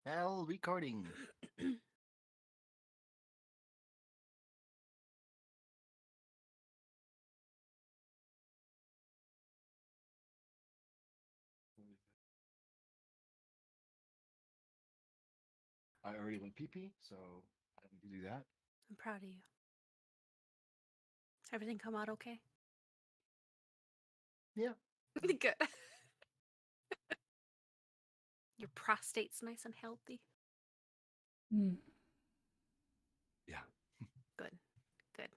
Hell recording. I already went pee pee, so I don't need to do that. I'm proud of you. Everything come out okay? Yeah. Good. Your prostate's nice and healthy. Mm. Yeah. Good. Good.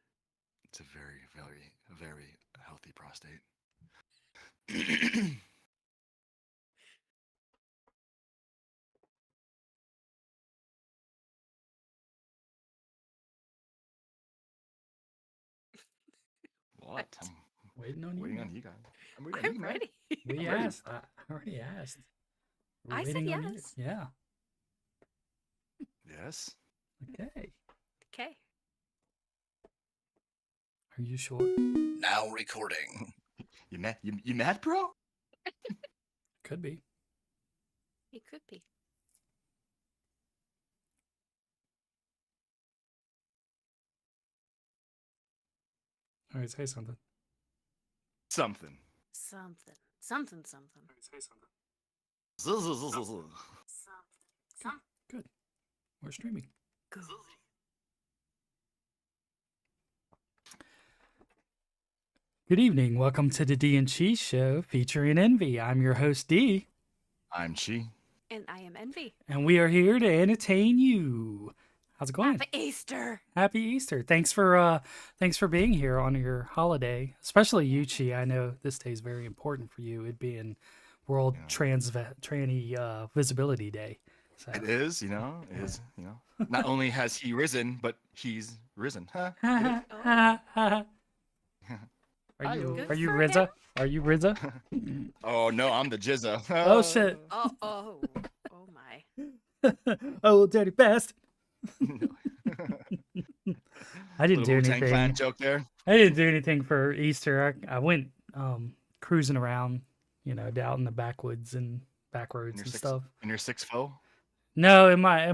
It's a very, very, very healthy prostate. What? What? I'm Waiting on waiting you. on you guys. I'm waiting on I'm you, man. ready. We I'm ready. asked. I already asked. We're I said waiting on you. yes. Yeah. Yes. Okay. Okay. Are you sure? Now recording. You mad? You mad, bro? Could be. It could be. All right, say something. Something. Something. Something. Something. All right, say something. Something. Something. Good. We're streaming. Good. Good evening. Welcome to the Dee and Chee Show featuring Envy. I'm your host, Dee, I'm Chee. And I am Envy. and we are here to entertain you. How's it going? Happy Easter. Happy Easter. Thanks for being here on your holiday, especially you, Chi. I know this day is very important for you, it being World Yeah. Tranny Visibility Day. So. It is, It is, Not only has he risen, but he's risen. Huh? Are you Good are you for RZA? Are you RZA? Oh no, I'm the Jizza. Oh shit. Oh my. Oh, dirty bastard. I didn't do Little Wu-Tang Clan anything. joke there. I didn't do anything for Easter. I went cruising around, down in the backwoods and back roads and stuff. In your 6'4"? No, in my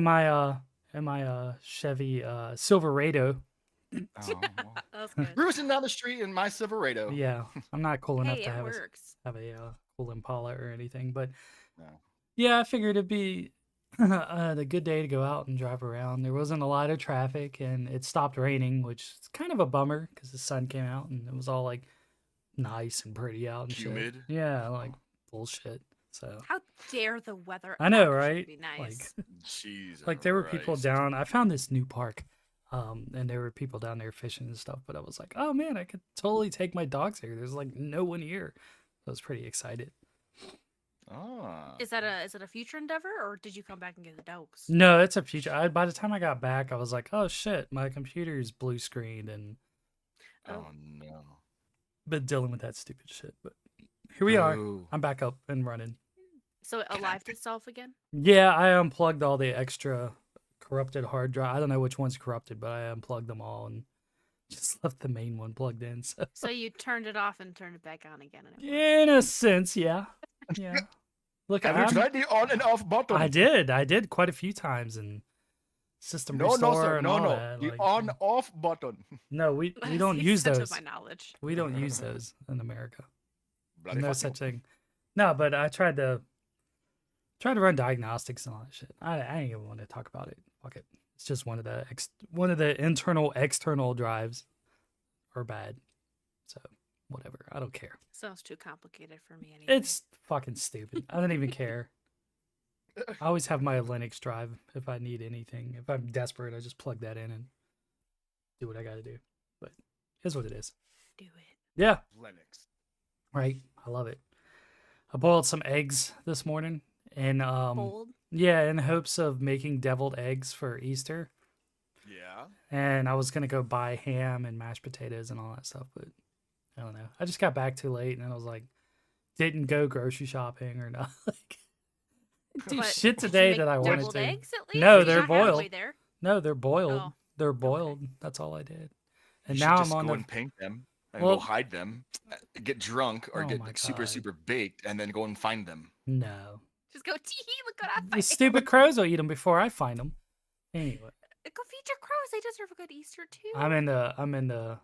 Chevy Silverado. Oh, well. That's good. Cruising down the street in my Silverado. Yeah, I'm not cool enough Hey, to it have works. a cool Impala or anything, but No. yeah, I figured it'd be a good day to go out and drive around. There wasn't a lot of traffic, and it stopped raining, which is kind of a bummer because the sun came out and it was all like nice and pretty out and Humid. shit. Yeah, like bullshit. So How dare the weather I know, actually right? be nice. Jesus. Like there were people down. I found this new park, and there were people down there fishing and stuff. But I was like, oh man, I could totally take my dogs here. There's like no one here. So I was pretty excited. Ah. Is it a future endeavor, or did you come back and get the dogs? No, it's a future. By the time I got back, I was like, oh shit, my computer's blue screened and Oh no. been dealing with that stupid shit. But here we are. Boo. I'm back up and running. So it alived itself again? Yeah, I unplugged all the extra corrupted hard drive. I don't know which one's corrupted, but I unplugged them all and just left the main one plugged in. So you turned it off and turned it back on again. And In a sense, yeah. Yeah. Look, Have you tried the on and off button? I did quite a few times, and system No, restore sir. and No, all no. that. The like, on-off button. No, we That's don't the use extent those. of my knowledge. We don't use those in America. Bloody No fuck such you. thing. No, but I tried to run diagnostics and all that shit. I ain't even want to talk about it. Fuck it. It's just one of the internal external drives are bad. So whatever. I don't care. Sounds too complicated for me anyway. It's fucking stupid. I don't even care. I always have my Linux drive if I need anything. If I'm desperate, I just plug that in and do what I got to do. But here's what it is. Do it. Yeah, Linux. right. I love it. I boiled some eggs this morning and Bold. yeah, in hopes of making deviled eggs for Easter. Yeah. And I was gonna go buy ham and mashed potatoes and all that stuff, but I don't know. I just got back too late, and I was like, didn't go grocery shopping or not. Like, do But shit did you today make that I wanted deviled to. eggs at least? No, You're they're not halfway boiled. there. No, they're boiled. Oh, They're boiled. That's all I did. And You now should I'm just on go the. and paint them and Well- go hide them, get drunk or Oh get my super God. super baked and then go and find them. No, Just go, tee hee, look what I The find. stupid crows will eat them before I find them. Anyway, Go feed your crows. They deserve a good Easter too. I'm in the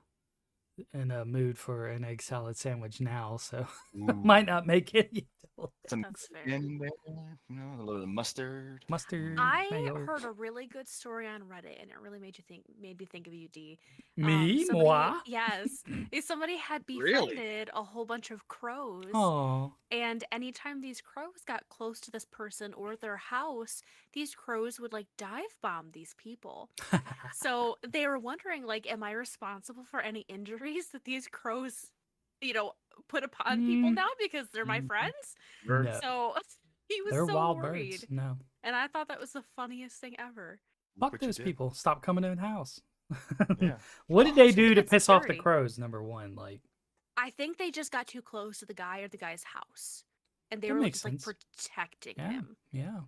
mood for an egg salad sandwich now, so might not make it. Some That's fair. in there, you know, a little bit of mustard. Mustard. I mayo. heard a really good story on Reddit, and it really made me think of you, Dee. Me, moi. Yes, somebody had Really? befriended a whole bunch of crows, Oh, and anytime these crows got close to this person or their house, these crows would like dive bomb these people. So they were wondering, like, am I responsible for any injuries that these crows, put upon people Mm. now because they're my Mm. friends? no, So he was they're so wild worried. birds. No, And I thought that was the funniest thing ever. fuck What you those did. people. Stop coming in the house. Yeah. What did they Oh, do to that's piss off the scary. crows? Number one, like I think they just got too close to the guy or the guy's house. And they That were makes just like sense. protecting yeah, him. yeah.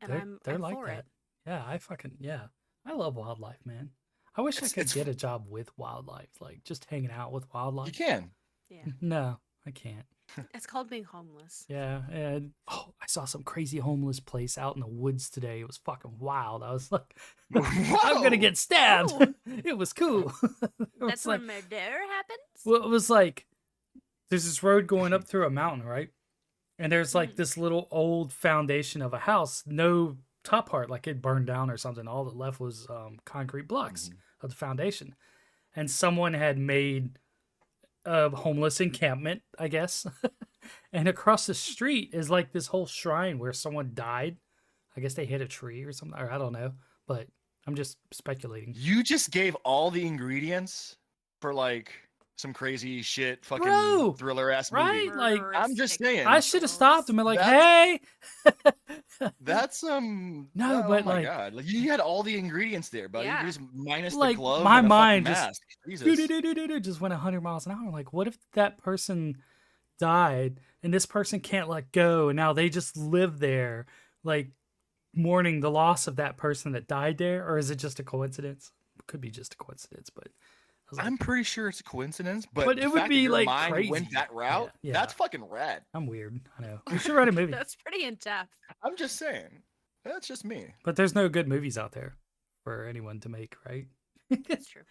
And They're I'm like for that. it. Yeah, I love wildlife, man. I wish I It's- could it's- get a job with wildlife, like just hanging out with You wildlife. can. Yeah. No, I can't. It's called being homeless. Yeah, and I saw some crazy homeless place out in the woods today. It was fucking wild. I was like, I'm gonna Whoa! get stabbed. Oh. It was cool. It That's was like, when murder happens? well, it was like there's this road going up through a mountain, right? And there's like Mhm. this little old foundation of a house, no top part, like it burned down or something. All that left was concrete blocks of the foundation. And someone had made a homeless encampment, I guess. And across the street is like this whole shrine where someone died. I guess they hit a tree or something, or I don't know. But I'm just speculating. You just gave all the ingredients for like some crazy shit, fucking Bro, thriller ass right? movie. Like, Murderous I'm just saying. I should have stopped and been like, That's- hey. That's No, oh but, my like- god, like you had all the ingredients there, buddy. Yeah. You just minus Like, the glove my and a mind fucking just- mask. Jesus. Do-do-do-do-do, just went 100 miles an hour. Like, what if that person died and this person can't let go and now they just live there, like mourning the loss of that person that died there? Or is it just a coincidence? It could be just a coincidence, but I was like, I'm pretty sure it's a coincidence, but, But the it would fact that be, your like, mind crazy. went that route. Yeah. That's fucking rad. I'm weird. I know. We should write a movie. That's pretty in depth. I'm just saying. That's just me. But there's no good movies out there for anyone to make, right? That's true.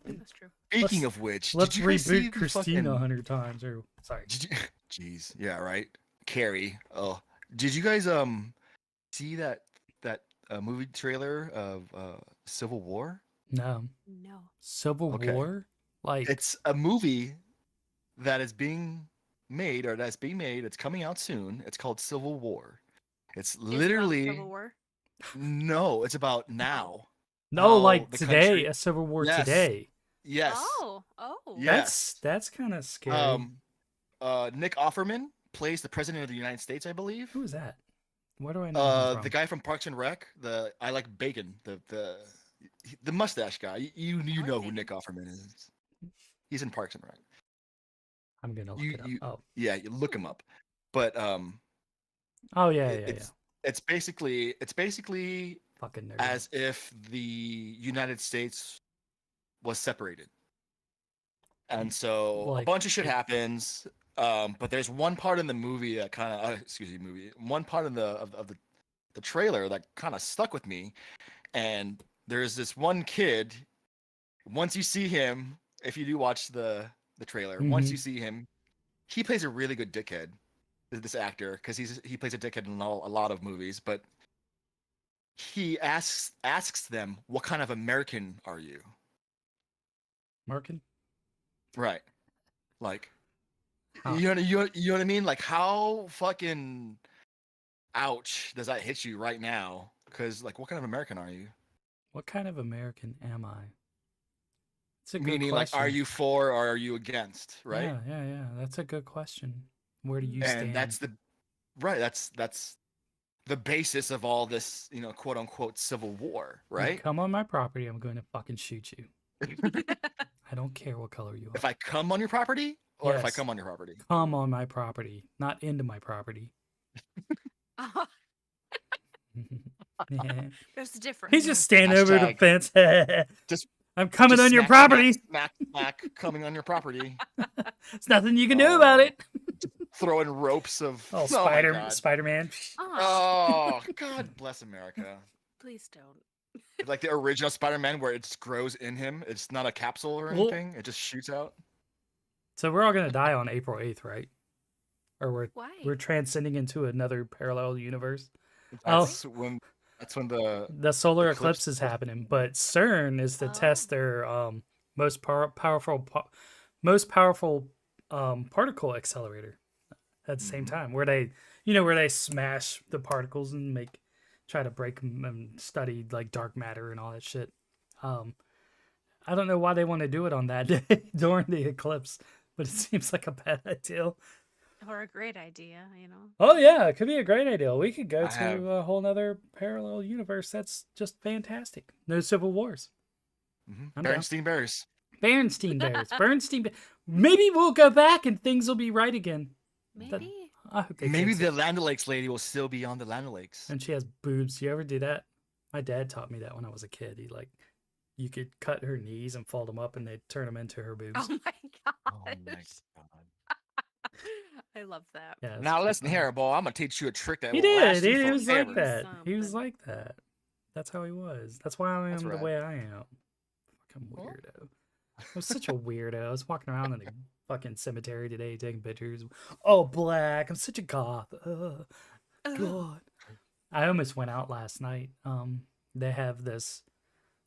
That's true. Speaking Let's- of which, Let's did you guys see reboot the Christina fucking- 100 times. Or sorry. Did you? Jeez, yeah, right. Carrie. Oh, did you guys see that movie trailer of Civil War? No. No. Civil Okay. War? Like, It's a movie that is being made, or that's being made. It's coming out soon. It's called Civil War. It's Is it about literally Civil War? no. It's about now. no, how like the today, country- a Civil War Yes. today. Yes. Oh. Yeah. That's kind of scary. Nick Offerman plays the president of the United States, I believe. Who is that? Where do I know him from? The guy from Parks and Rec, the I like bacon, the mustache guy. You like know who bacon. Nick Offerman is. He's in Parks and Rec. I'm gonna look you- it up. you- Oh, Yeah, you look him up. But oh yeah, yeah, yeah. it's basically Fucking nerd. as if the United States was separated. And so a Like, bunch of shit it- happens. But there's one part in the movie that kind of one part in the trailer that kind of stuck with me. And there's this one kid. Once you see him, if you do watch the trailer, once Mhm. you see him, he plays a really good dickhead. This actor, because he plays a dickhead in a lot of movies, but he asks them, "What kind of American are you?" Merkin? Right, like Huh. you know what I mean? Like how fucking ouch does that hit you right now? Because like, what kind of American are you? What kind of American am I? It's a good Meaning, like, question. are you for or are you against? Right, Yeah. That's a good question. Where do you and stand? that's that's the basis of all this, quote unquote civil war, You right? come on my property, I'm going to fucking shoot you. I don't care what color you are. If I come on your property, or if I Yes. come on your property. Come on my property, not into my property. There's a difference. He's just standing over the Hashtag fence. just- I'm coming Just on your smack, property. Smack, coming on your property. There's nothing you can do about Oh. it. throwing ropes of. Oh, Oh my God. Spider-Man. Oh, Oh, God bless America. please don't. It's like the original Spider-Man where it just grows in him. It's not a capsule or Well- anything. It just shoots out. So we're all gonna die on April 8th, right? Or Why? we're transcending into another parallel universe. That's when the The solar eclipse eclipse is was- happening, but CERN is to Oh. test their most powerful particle accelerator at the same Mhm. time, where they smash the particles and try to break them and study like dark matter and all that shit. I don't know why they want to do it on that day during the eclipse, but it seems like a bad idea. Or a great idea, you know. Oh yeah, it could be a great idea. We could go I to have- a whole nother parallel universe. That's just fantastic. No civil wars. Mhm. I'm down. Berenstein Bears. Bernstein Bears. Maybe we'll go back and things will be right again. Maybe. I hope they Maybe fix the it. Land O'Lakes lady will still be on the Land O'Lakes. And she has boobs. You ever do that? My dad taught me that when I was a kid. You could cut her knees and fold them up and they'd turn them into her boobs. Oh my god. Oh my God. I love that. Yeah, it's Now pretty listen funny. here, boy. I'm gonna teach you a trick that He will last did. you He was like forever. that. He was Something. like that. That's how he was. That's why I am That's the rad. way I am. Fucking Well. weirdo. I was such a weirdo. I was walking around in the fucking cemetery today taking pictures. Oh, black. I'm such a goth. Ugh. Ugh. God. I almost went out last night. They have this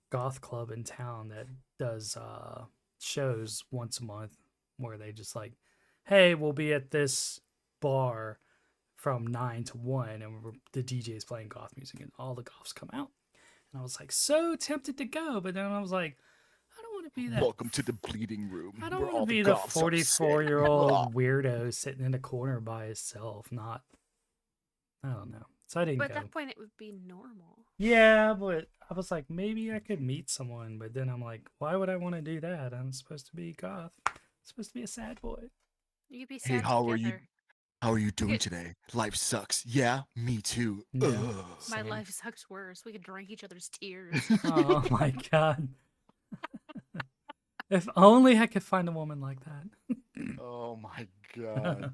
goth club in town that does shows once a month where they just like, hey, we'll be at this bar from 9 to 1 and the DJ is playing goth music and all the goths come out. And I was like so tempted to go, but then I was like, I don't want to be that. Welcome to the bleeding room. I don't where want all to be the goths are sick. 44-year-old weirdo sitting in a corner by himself. Not, I don't know. So I didn't But go. at that point, it would be normal. Yeah, but I was like, maybe I could meet someone. But then I'm like, why would I want to do that? I'm supposed to be goth. I'm supposed to be a sad boy. You could be Hey, sad how are you? together. How are you doing Good. today? Life sucks. Yeah, me too. Yeah. Ugh. My Same. life sucks worse. We could drink each other's tears. Oh my god. If only I could find a woman like that. Oh my God.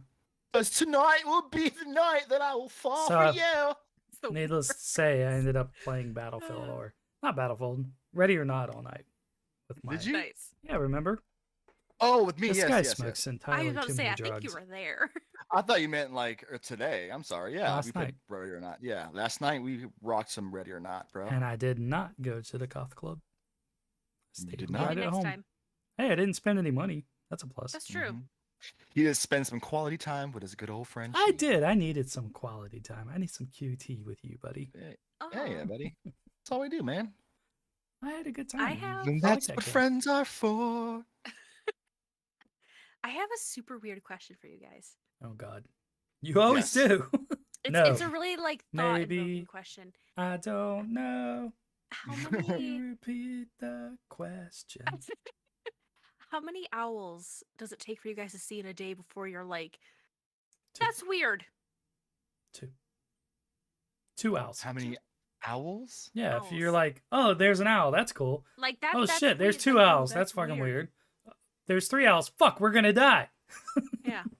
Because tonight will be the night that I will fall So, for you. It's the Needless to say, I ended up playing Battlefield or not Battlefield, Ready or Not all night with my. Did you? Nice. Yeah, remember? Oh, with me. This yes, guy yes, smokes yes. entirely I was about too to say, many I think drugs. you were there. I thought you meant like today. I'm sorry. Yeah, Last we played night. Ready or Not. Yeah, last night we rocked some Ready or Not, bro. And I did not go to the goth club. You Stayed did right not? Maybe at next home. time. Hey, I didn't spend any money. That's a plus. That's true. Mhm. He did spend some quality time with his good old friend. I Chi. did. I needed some quality time. I need some QT with you, buddy. Hey, Oh, yeah, buddy. That's all we do, man. I had a good time. I have- And I like that's that what kid. friends are for. I have a super weird question for you guys. Oh God, you always Yes. do. It's No. a really like Maybe. thought-invoking question. I don't know. How Can many you repeat the question? how many owls does it take for you guys to see in a day before you're like, Two. that's weird? Two owls. How many owls? Yeah, if you're Owls. like, oh, there's an owl. That's cool. Like that. Oh that's shit, there's weird. two Like, oh, owls. That's fucking weird. There's three owls. Fuck, we're gonna die.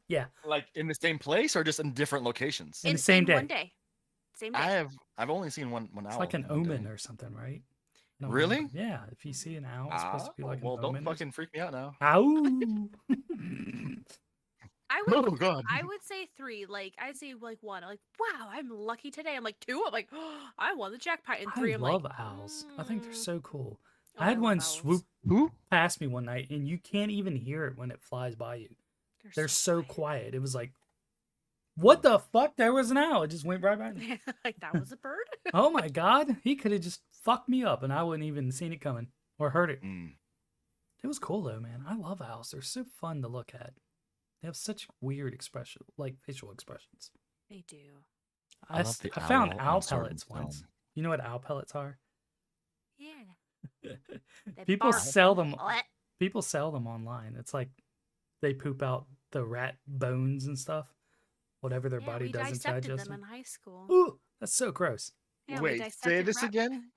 Yeah. Like in the same place or just in different locations? In the same one day. day. Same day. I've only seen one owl. It's like an in one omen day. or something, right? I don't Really? remember. Yeah, if you see an owl, it's supposed to be like well, an don't omen. or fucking freak me out now. Ow! I Oh would. God. I would say 3. Like I'd say like 1. Like wow, I'm lucky today. I'm like 2. I'm like I won the jackpot. And 3, I I'm love like owls. I think they're "Mm." so cool. Oh, I had love one owls. swoop Who? past me one night, and you can't even hear it when it flies by you. They're so quiet. It was like, what the fuck? There was an owl. It just went right by me. like that was a bird. Oh my god, he could have just fucked me up, and I wouldn't even seen it coming or heard it. Mm. It was cool though, man. I love owls. They're so fun to look at. They have such weird expression, like facial expressions. They do. I love the I found owl owl in certain pellets once. film. You know what owl pellets are? Yeah. They People bark. sell them. Blech. People sell them online. It's like they poop out the rat bones and stuff, whatever their Yeah, body we doesn't dissected digest them them. in high school. Ooh, that's so gross. Yeah, we Wait, say dissected this rat- again?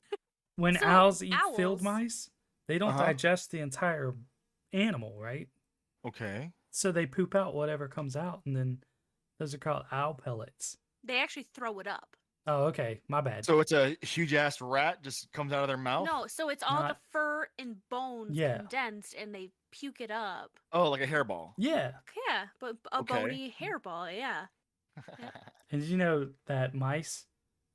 When So, owls eat field owls- mice, they don't Uh-huh. digest the entire animal, right? Okay. So they poop out whatever comes out, and then Those are called owl pellets. They actually throw it up. Oh, okay. My bad. So it's a huge ass rat just comes out of their mouth. No, so it's all the Not- fur and bones Yeah. condensed, and they puke it up. Oh, like a hairball. Yeah. Yeah, but a Okay. bony hairball. Yeah. And did you know that mice,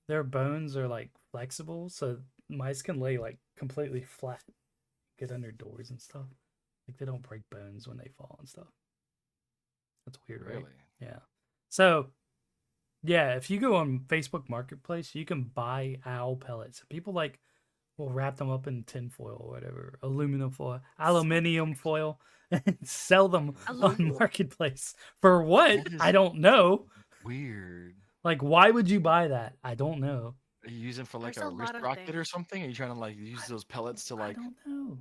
their bones are like flexible, so mice can lay like completely flat, get under doors and stuff. Like they don't break bones when they fall and stuff. That's weird, right? Really? Yeah. So, yeah, if you go on Facebook Marketplace, you can buy owl pellets. People like will wrap them up in tin foil or whatever, aluminium foil, and sell them on Aluminum. Marketplace. For what? That is- I don't know. Weird. Like, why would you buy that? I don't know. Are you using for like There's a a lot wrist of rocket or things. something? Are you trying to like use those pellets to I like don't know.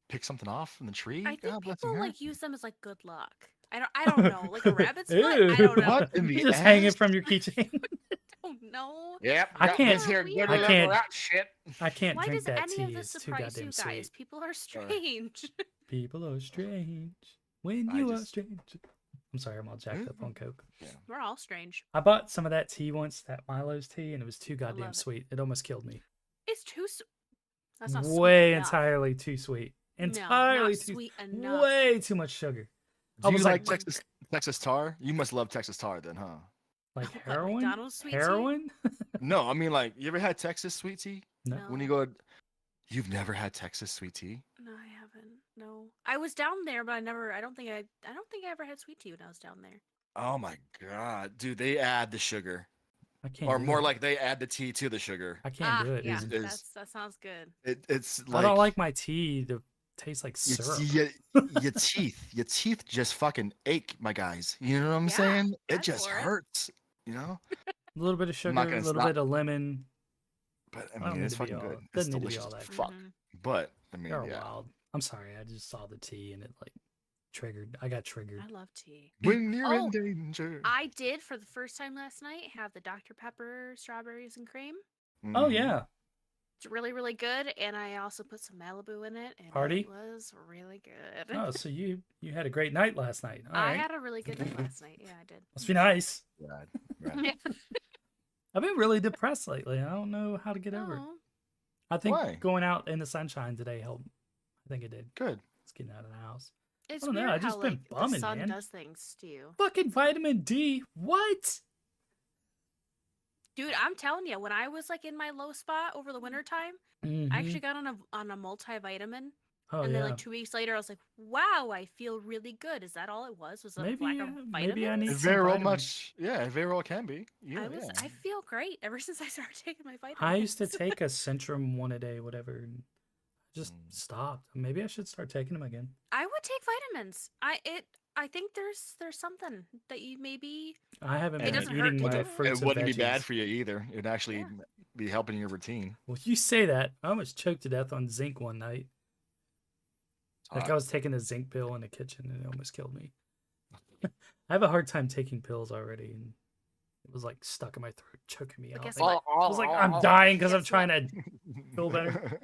pick something off from the tree? I think God bless people like America. use them as like good luck. I don't know, like a rabbit's foot. I don't know. What in the You just hang it ass? from your keychain. I don't know. Yep. I got can't- this here I good little can't- rat shit. I can't Why drink does that any tea. of this It's too surprise goddamn you sweet. guys? People are Sorry. strange. People are strange when I you are just- strange. I'm sorry, I'm all jacked up on Coke. We're all strange. I bought some of that tea once, that Milo's tea, and it was too goddamn love it. sweet. It almost killed me. It's too. That's not sweet Way enough. entirely too sweet. No, Entirely not too sweet enough. Way too much sugar. I Do you was like like- Texas tar? You must love Texas tar then, huh? Like What, heroin? McDonald's sweet tea? Heroin? No, I mean like you ever had Texas sweet tea? No. When you go, you've never had Texas sweet tea? No, I haven't. No, I was down there, but I never. I don't think I ever had sweet tea when I was down there. Oh my god, dude! They add the sugar, I can't. or do more it. like they add the tea to the sugar. I can't do it. Yeah, man. that sounds good. It's I like don't like my tea to taste like your, syrup. your teeth just fucking ache, my guys. You know what I'm Yeah, saying? It I'm just for it. hurts. You know, A little bit of sugar, not a gonna little stop. bit of lemon. but I I don't mean need it's to be fucking all- good. It's doesn't need to be delicious all as that fuck. Mhm. But I mean, You're yeah. wild. I'm sorry. I just saw the tea and it like triggered. I got triggered. I love tea. When you're Oh, in danger. I did for the first time last night have the Dr Pepper strawberries and cream. Oh Mhm. yeah. It's really really good, and I also put some Malibu in it, and Party? it was really good. Oh, so you had a great night last night. All I right. had a really good night last night. Yeah, I did. Must be nice. Rad, rad. I've been really depressed lately. I don't know how to get over it. Oh, I think Why? going out in the sunshine today helped. I think it did. Good. It's getting out of the house. it's I don't know, weird I just how been like the bumming, sun man. does things to you. Fucking vitamin D. What? Dude, I'm telling you, when I was like in my low spot over the winter time, Mhm. I actually got on a multivitamin, Oh and yeah. then like 2 weeks later, I was like, "Wow, I feel really good." Is that all it was? Was it Maybe, a lack of maybe I vitamins? need It some very well vitamins. much. Yeah, it very well can be. Yeah, I feel great ever since I started taking my vitamins. I used to take a Centrum one a day, whatever. And just Mm. stopped. Maybe I should start taking them again. I would take vitamins. I think there's something that you maybe. I haven't It been doesn't hurt eating to my do it. It fruits and wouldn't be bad veggies. for you either. It'd actually Yeah. be helping your routine. Well, you say that. I almost choked to death on zinc one night. Like I was taking a zinc pill in the kitchen and it almost killed me. I have a hard time taking pills already, and it was like stuck in my throat, choking me But out. guess And what? I was like, I'm dying because I'm Guess trying what? to. Feel better.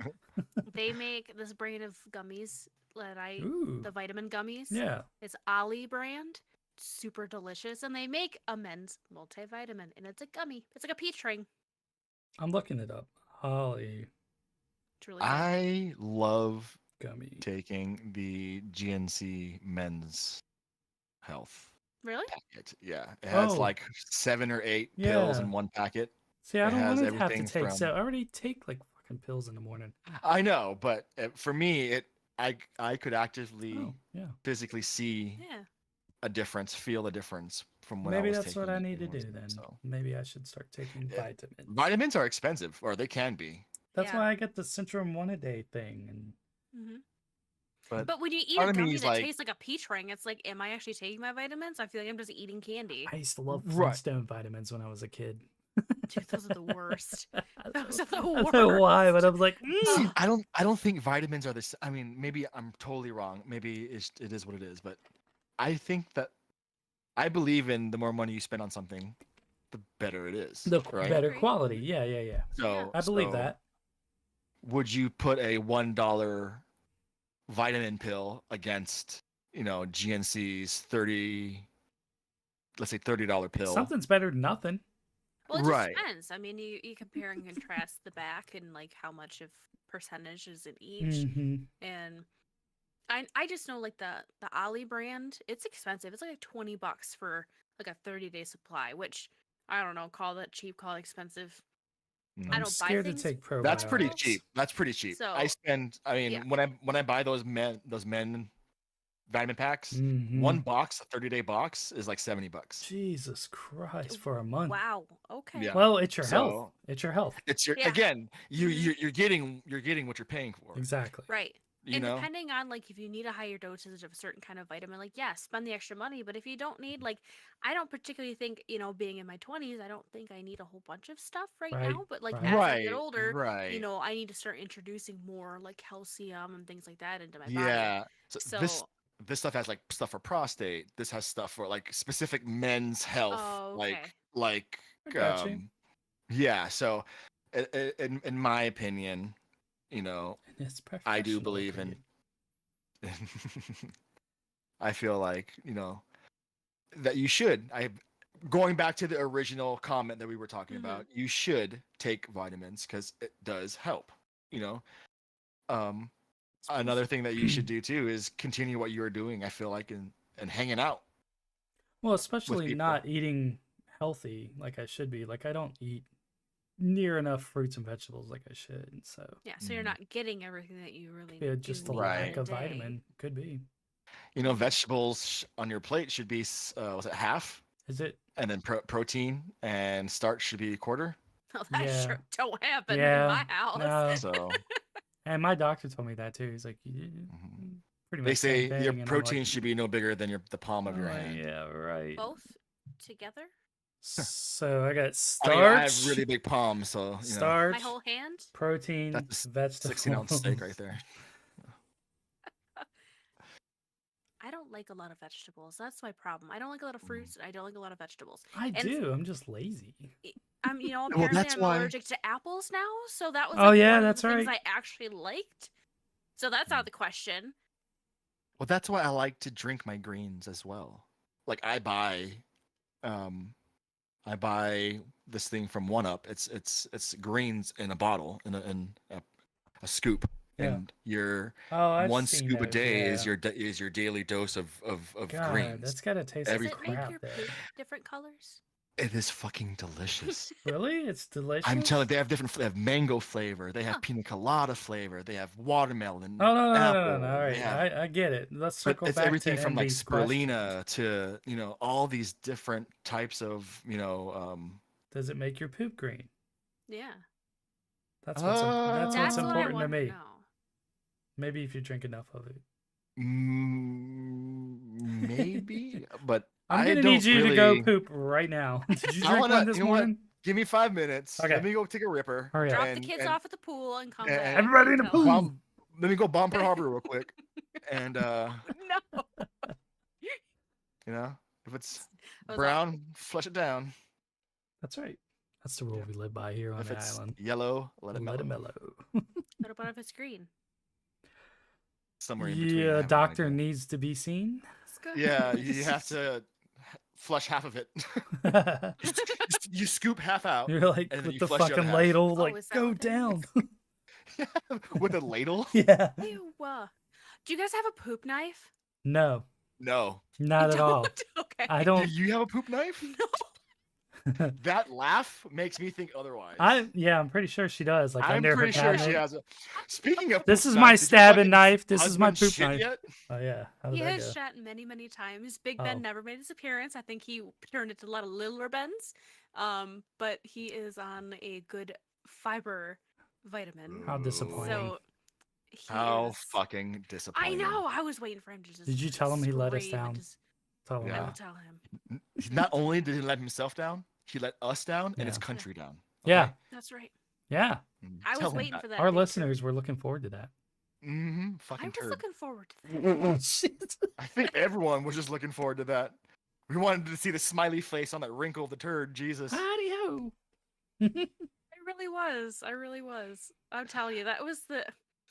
They make this brand of gummies that Ooh, the vitamin gummies. yeah. It's Ali brand. Super delicious, and they make a men's multivitamin, and it's a gummy. It's like a peach ring. I'm looking it up. Holly It's really good. I love gummy. taking the GNC Men's Health Really? packet. Yeah, it has Oh. like 7 or 8 pills Yeah. in one packet. See, I It don't has want to have to everything take. So from- I already take like fucking pills in the morning. I know, but for me, I could actively Oh, yeah. physically see Yeah. a difference, feel a difference from when I Maybe was that's what taking I it need to and do was- then. So. Maybe I should start taking Yeah. vitamins. Vitamins are expensive, or they can be. That's Yeah. why I get the Centrum one a day thing. And But, But when you eat part a of me gummy is that like- tastes like a peach ring, it's like, am I actually taking my vitamins? I feel like I'm just eating candy. I used to love Right. Flintstone vitamins when I was a kid. Dude, those are the worst. Those are the I don't know why, but I was like, see, "Mm." I don't think vitamins are this. I mean, maybe I'm totally wrong. Maybe it is what it is. But I think that I believe in the more money you spend on something, the better it is. the right? better Agree. quality. Yeah, yeah, yeah. So I believe so that. Would you put a $1 vitamin pill against GNC's 30 let's say $30 pill. Something's better than nothing. Well, it just Right. depends. I mean, you compare and contrast the back and like how much of percentage is in each, Hmm. and I just know like the Ollie brand, it's expensive. It's like $20 for like a 30-day supply, which I don't know, call that cheap, call it expensive. I I'm don't buy scared to things. take probiotics. That's pretty Probiotics. cheap. That's pretty cheap. So, I spend. I mean, yeah. when I buy those men vitamin packs, Mhm. one box, a 30-day box, is like $70. Jesus Christ, for a month. Wow. Okay. Yeah. Well, it's your health. So It's your health. it's your Yeah. again. Mhm. You're getting what you're paying for. Exactly. Right. You And know. depending on like if you need a higher dosage of a certain kind of vitamin, like yeah, spend the extra money. But if you don't need like, I don't particularly think being in my 20s, I don't think I need a whole bunch of stuff right Right, now. But like right. as I Right. get older, Right. I need to start introducing more like calcium and things like that into my body. Yeah. So So this stuff has like stuff for prostate. This has stuff for like specific men's health. Oh, okay. Like I got you. yeah. So in my opinion, It's I do professional believe in. opinion. I feel like that you should. Going back to the original comment that we were talking about, you should take vitamins because it does help. Another thing that you should do too is continue what you were doing. I feel like and hanging out. Well, especially people. not eating healthy like I should be. Like I don't eat near enough fruits and vegetables like I should. So Yeah, so you're not getting everything that you really yeah, do just a need Right. lack in a of day. vitamin could be. Vegetables on your plate should be was it half, Is it? and then protein and starch should be a quarter. Well, that Yeah. sure don't happen in Yeah. my house. No. So And my doctor told me that too. He's like, pretty much they say same thing. your And I'm protein like, should be no bigger than the palm of your "Oh, hand. yeah, right. Both together? So I got I mean, starch, I have really big palms, so My starch, whole hand? protein, that's a vegetables. 16-ounce steak right there. I don't like a lot of vegetables. That's my problem. I don't like a lot of fruits. And I don't like a lot of vegetables. I And do. I'm just lazy. Apparently that's I'm why- allergic to apples now. So that was Oh, like, yeah, one of that's the things right. I actually liked. So that's out of the question. Well, that's why I like to drink my greens as well. Like I buy this thing from One Up. It's greens in a bottle in a scoop, Yeah. and your Oh, I've one seen scoop a those, day yeah. is your daily dose of God, greens. that's gotta taste Every Does like it make crap. your There. poop different colors? It is fucking delicious. Really? It's delicious. I'm telling you, they have mango flavor, they have Huh. pina colada flavor, they have watermelon. Oh no, apple, no. All right, they have- I get it. Let's but circle it's back everything to from like Envy's question. spirulina to all these different types of Does it make your poop green? Yeah. That's what's that's That's what's what I important to want to me. know. Maybe if you drink enough of it. maybe, but I'm I gonna don't need you really... to go poop right now. Did you I drink wanna- one this you know what? morning? Give me 5 minutes. Okay. Let me go take a ripper. Hurry up. Drop and- the kids and off at the pool and come and- back. Everybody in the and pool. tell us. Let me go bomb Pearl Harbor real quick, and No. if it's That was brown, flush it down. That's right. That's the rule we live by here on If the it's island. yellow, let it Let it mellow. mellow. What about if it's green? Somewhere in between. I Yeah, have no doctor idea. needs to be seen. It's good. Yeah, you have to flush half of it. You scoop half out You're like and then with you the flush the other fucking half. ladle, Oh, like is that go what that down. with a ladle. Yeah. Ew. Do you guys have a poop knife? No, No. not You at all. don't? Okay. I Do don't. you have a poop knife? That laugh makes me think otherwise. I'm pretty sure she does. Like I'm under her pretty sure she cabinet. has a. Speaking of, This poop is knife, my did your stabbing fucking knife. This is my husband poop shit knife. Yet? Oh yeah. How did He that has go? shot many, many times. Big Oh. Ben never made his appearance. I think he turned into a lot of littler Bens. But he is on a good fiber vitamin. How disappointing. So he How is... fucking I disappointing. know. I was waiting for him to just. Did you tell him he let us scream and down? just- Tell him I Yeah. will that. tell him. Not only did he let himself down, he let us down and his Yeah. country down. Yeah. That's right. Yeah. I Tell was him waiting that. for that. Our big listeners turn. were looking forward to that. Mm-hmm. I Fucking was turd. looking forward to that. I think everyone was just looking forward to that. We wanted to see the smiley face on that wrinkle of the turd. Jesus. Howdy ho. I really was. I'm telling you, that was the.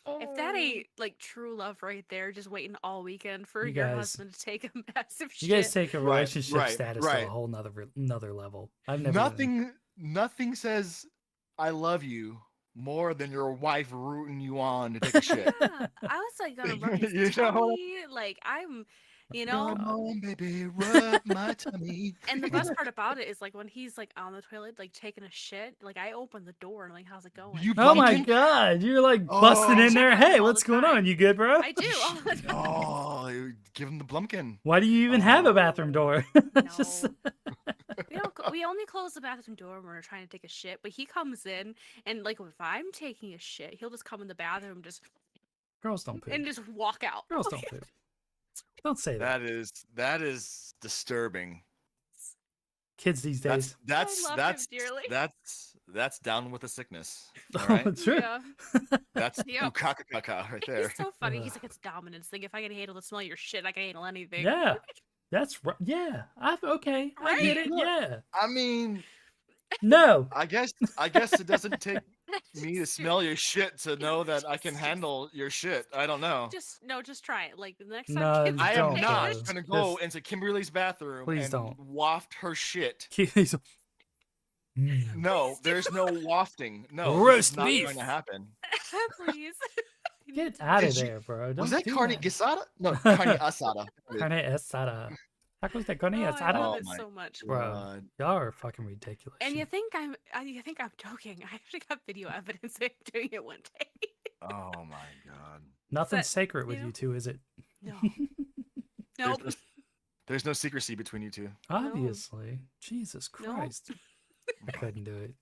If that ain't like true love right there, just waiting all weekend for You your guys- husband to take a massive You shit. guys take a Right, relationship right, status to a right. whole another level. I've never Nothing says I love you more than your wife rooting you on to take a shit. Yeah, I was like gonna rub his You know what tummy. Like I'm, Come on, baby, rub my tummy. And the best part about it is like when he's like on the toilet, like taking a shit, like I open the door and like, how's it going? You Oh my bumpkin? god, you're like busting Oh. in there. Check on him Hey, all what's the going time. on? You good, bro? I do all the time. Oh, give him the blumpkin. Why do you even have a Oh. bathroom door? It's just- No. We only close the bathroom door when we're trying to take a shit, but he comes in and like if I'm taking a shit, he'll just come in the bathroom Girls don't poop. and just walk out. Girls don't poop. Don't say that. That is disturbing. Kids these days. love him dearly. That's down with the sickness. All Oh, right, sure. Yeah. that's Yep. ukaka right there. He's so funny. Ugh. He's like, it's dominance thing. If I can handle the smell of your shit, I can handle anything. Yeah. That's right. Yeah. Okay. I get it. Right? Yeah. I mean, No. I guess it doesn't take me to smell your shit to know that I can handle your shit. I don't know. Just try it. Like the next No, time kids I am don't, not bro. gonna go Just- into Kimberly's bathroom Please and don't. waft her shit. He's- Mm. No, there's no wafting. No, Roast it's not beef. going to happen. please. Get out of Did you- there, bro. Was Don't that do carne that. asada? No, carne asada. Carne asada. Tacos de carne Oh, I asada? love Oh it my so much. Bro. God. Y'all are fucking ridiculous. And you think I'm joking? I actually got video evidence of doing it one day. Oh my God. Nothing's that, sacred with you know? you two, is it? No. There's Nope. no- There's no secrecy between you two. Obviously. Jesus No. Christ. I couldn't do it.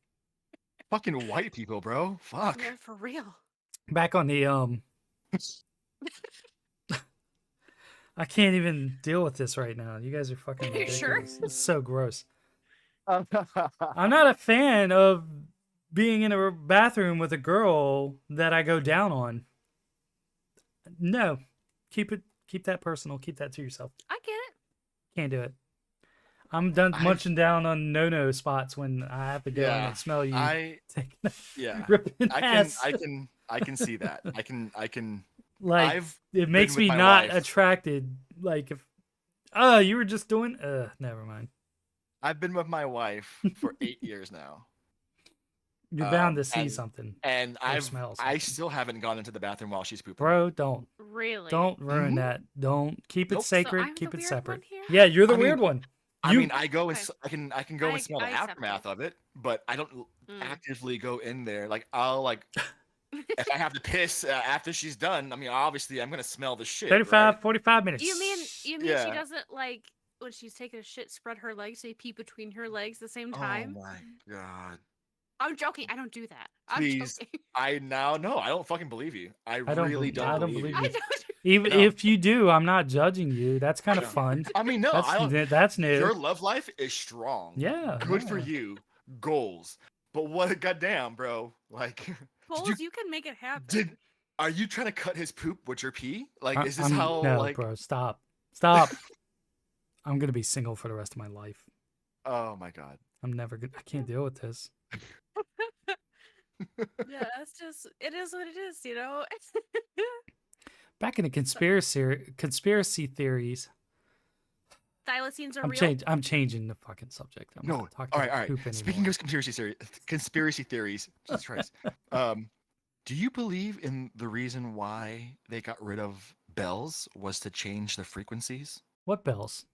Fucking white people, bro. Fuck. Yeah, for real. Back on the I can't even deal with this right now. You guys are fucking You sure? ridiculous. It's so gross. I'm not a fan of being in a bathroom with a girl that I go down on. No. Keep that personal. Keep that to yourself. I get it. Can't do it. I'm done I- munching down on no spots when I have to go in Yeah, and smell you I taking a yeah. ripping I ass. can see that. I can. Like I've it makes with me my not wife. attracted. Like if you were just doing never mind. I've been with my wife for 8 years now, You're bound to Um, see and- something. and smell I something. still haven't gone into the bathroom while she's pooping. Bro, don't Really. ruin Mhm. that. Don't keep it Nope. So sacred. I'm Keep the it weird separate. one here? Yeah, you're the I mean- weird one. I You- mean, I go and Okay. I can go and smell the I accept aftermath it. of it, but I don't Mm. actively go in there. Like I'll like if I have to piss after she's done. I mean, obviously I'm gonna smell the shit. 35, right? 45 minutes. You mean she Yeah. doesn't like when she's taking a shit, spread her legs so you pee between her legs at the same Oh time? my God. I'm joking. I don't do that. I'm Please. joking. I now no, I don't fucking believe you. I don't really believe- I don't believe believe you. I you. don't. Even No. if you do, I'm not judging you. That's kind of No. fun. I mean, no, I don't. That's new. Your love life is strong. Yeah, Good for yeah. you. Goals. But what? Goddamn, bro. Like, Polls, you can make it happen. are you trying to cut his poop with your pee? Like, I- is this I'm- how? No, like, bro, stop. I'm gonna be single for the rest of my life. oh my God. I'm never gonna. I can't deal with this. Yeah, it's just it is what it is, you know. Back in the conspiracy theories. Thylacines are I'm real. I'm changing the fucking subject. I'm No. not talking All right, about all right. poop Speaking anymore. of conspiracy theories, Jesus Christ. Do you believe in the reason why they got rid of bells was to change the frequencies? What bells?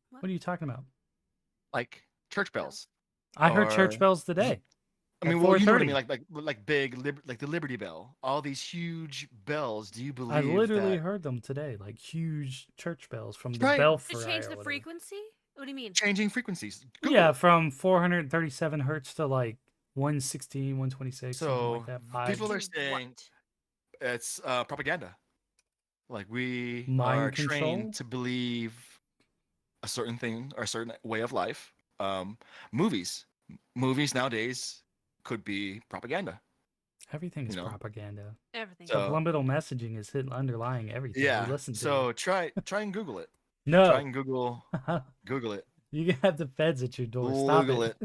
What? What are you talking about? Like church bells. I heard church Or- bells today. I mean, At well, you know what I 4:30. mean, like big, like the Liberty Bell, all these huge bells. Do you believe I literally that heard them today, like huge church bells from the Right. belfry. To change or the whatever. frequency? What do you mean? changing frequencies? Yeah, Google from 437 hertz to like 116, 126, something So, like that. people are To saying what? it's propaganda. Like we Mind are control? trained to believe a certain thing or a certain way of life. Movies nowadays could be propaganda. Everything is you know. propaganda. Everything. So- Subliminal messaging is hidden underlying everything. Yeah. We listen to. So try and Google it. no, Try and Google it. you can have the feds at your door. Stop Google it.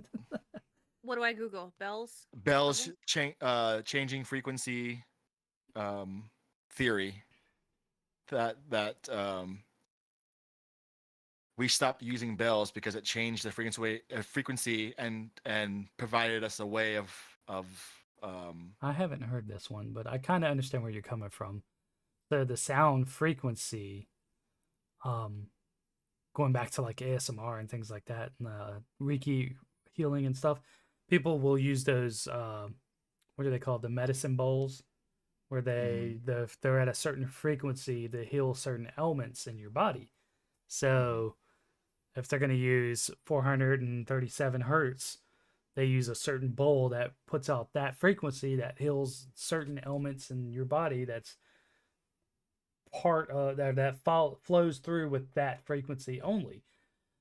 What do I Google? Bells? Bells Okay. changing frequency. theory that we stopped using bells because it changed the frequency and provided us a way of I haven't heard this one, but I kind of understand where you're coming from. The sound frequency, um, going back to like ASMR and things like that, and Reiki healing and stuff. People will use those. What are they called? The medicine bowls, where they're at a certain frequency to heal certain ailments in your body. So if they're going to use 437 hertz, they use a certain bowl that puts out that frequency that heals certain ailments in your body. That's part of that flows through with that frequency only.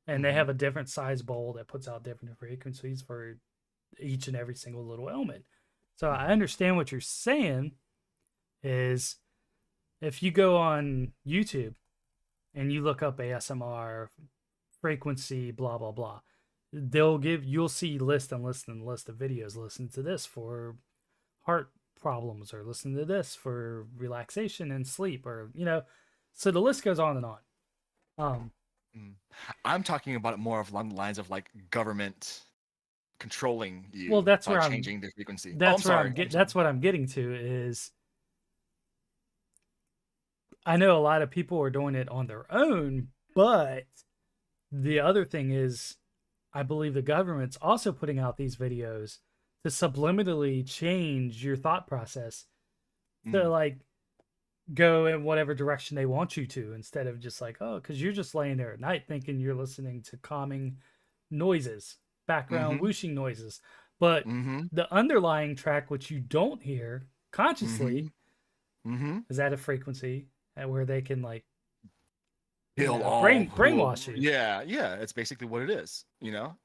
And they have a different size bowl that puts out different frequencies for each and every single little ailment. So I understand what you're saying is if you go on YouTube and you look up ASMR frequency, blah, blah, blah, you'll see list and list and list of videos. Listen to this for heart problems, or listen to this for relaxation and sleep, or, so the list goes on and on. I'm talking about it more along the lines of like government controlling you. Well, that's where I'm changing the frequency. That's that's what I'm getting to is I know a lot of people are doing it on their own, but the other thing is I believe the government's also putting out these videos to subliminally change your thought process to like go in whatever direction they want you to, instead of just like, oh, because you're just laying there at night thinking you're listening to calming noises, background whooshing noises. But the underlying track, which you don't hear consciously, is at a frequency at where they can like brainwash you. Yeah, it's basically what it is,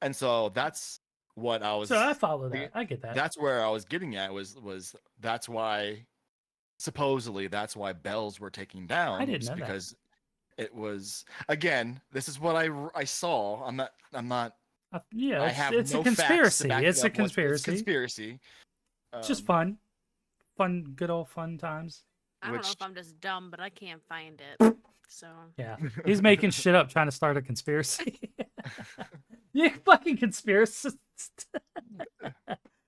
And so that's what I was. So I follow that. I get that. That's where I was getting at. Was that's why supposedly that's why bells were taken down. I didn't know because it was, again, this is what I saw. I'm not. It's a conspiracy. It's a conspiracy. It's conspiracy. It's just fun, good old fun times. I don't know if I'm just dumb, but I can't find it. So yeah, he's making shit up, trying to start a conspiracy. You fucking conspiracist.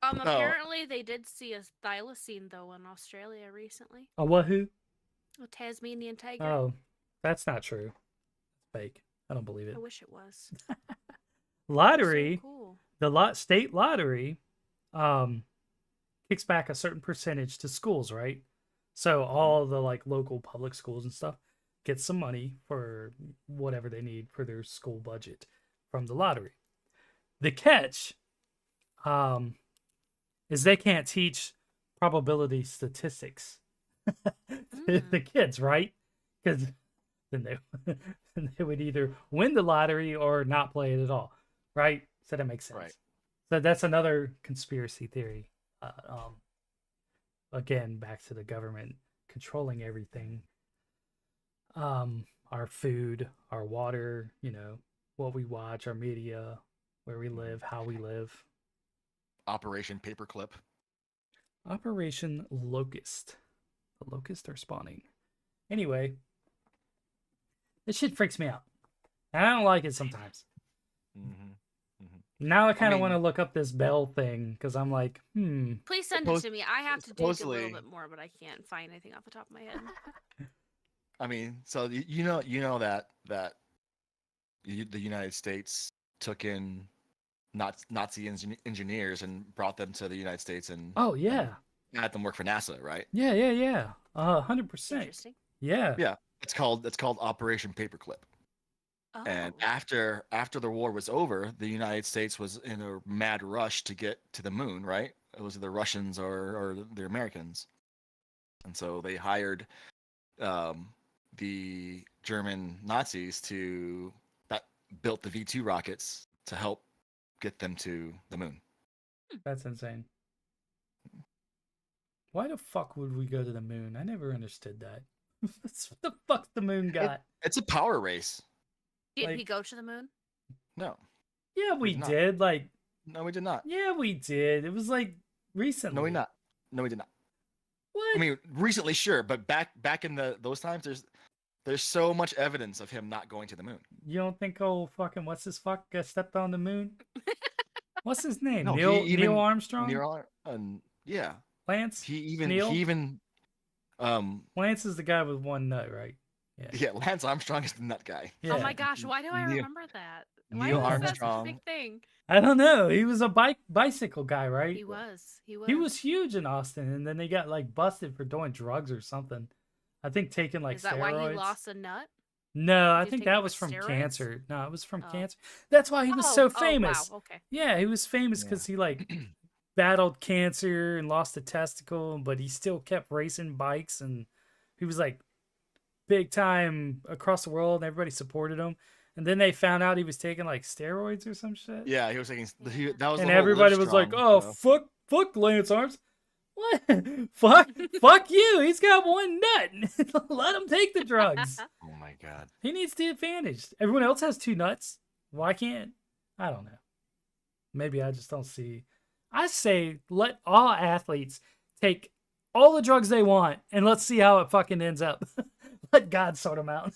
Apparently they did see a thylacine though in Australia recently. A wahoo? A Tasmanian tiger. Oh, that's not true. It's fake. I don't believe it. I wish it was. Lottery. So cool. The state lottery kicks back a certain percentage to schools, right? So all the like local public schools and stuff get some money for whatever they need for their school budget from the lottery. The catch is they can't teach probability statistics to the kids, right? Because then they would either win the lottery or not play it at all, right? So that makes sense. Right. So that's another conspiracy theory. Again, back to the government controlling everything. Our food, our water, what we watch, our media, where we live, how we live. Operation Paperclip. Operation Locust. The locusts are spawning. Anyway, this shit freaks me out. And I don't like it sometimes. Now I kind of want to look up this bell thing because I'm like, Please send it to me. I have to dig a little bit more, but I can't find anything off the top of my head. I mean, so you know that the United States took in Nazi engineers and brought them to the United States and and had them work for NASA, right? Yeah. 100%. Interesting. Yeah. It's called Operation Paperclip. Oh. And after the war was over, the United States was in a mad rush to get to the moon, right? It was the Russians or the Americans, and so they hired the German Nazis that built the V2 rockets to help get them to the moon. That's insane. Why the fuck would we go to the moon? I never understood that. What the fuck the moon got? It's a power race. Did we go to the moon? No. Yeah, we did. No, we did not. Yeah, we did. It was like recently. No, we did not. What? I mean, recently, sure, but back in those times, there's so much evidence of him not going to the moon. You don't think old fucking what's his fuck stepped on the moon? What's his name? No, Neil Armstrong? Yeah, Lance? he Neil? even Lance is the guy with one nut, right? yeah, Lance Armstrong is the nut guy. Yeah. Oh my gosh, why do I Neil- remember that? Why Neil was that such a Armstrong. big thing? I don't know. He was a bicycle guy, right? He was. He was huge in Austin, and then they got like busted for doing drugs or something. I think taking like Is that steroids. why he lost a nut? No, I He's think taking that the was from steroids? cancer. No, it was from Oh. cancer. That's why he was so Oh, famous. wow, okay. Yeah, he was famous because he like battled cancer and lost a testicle, but he still kept racing bikes, and he was like big time across the world, and everybody supported him. And then they found out he was taking like steroids or some shit. Yeah, he was taking Yeah. that was And the whole everybody Live was like, Strong "Oh, stuff. fuck Lance Arms. What? fuck you. He's got one nut. Let him take the drugs. Oh my god. He needs the advantage. Everyone else has two nuts. Why can't? I don't know. Maybe I just don't see. I say let all athletes take all the drugs they want, and let's see how it fucking ends up. Let God sort them out.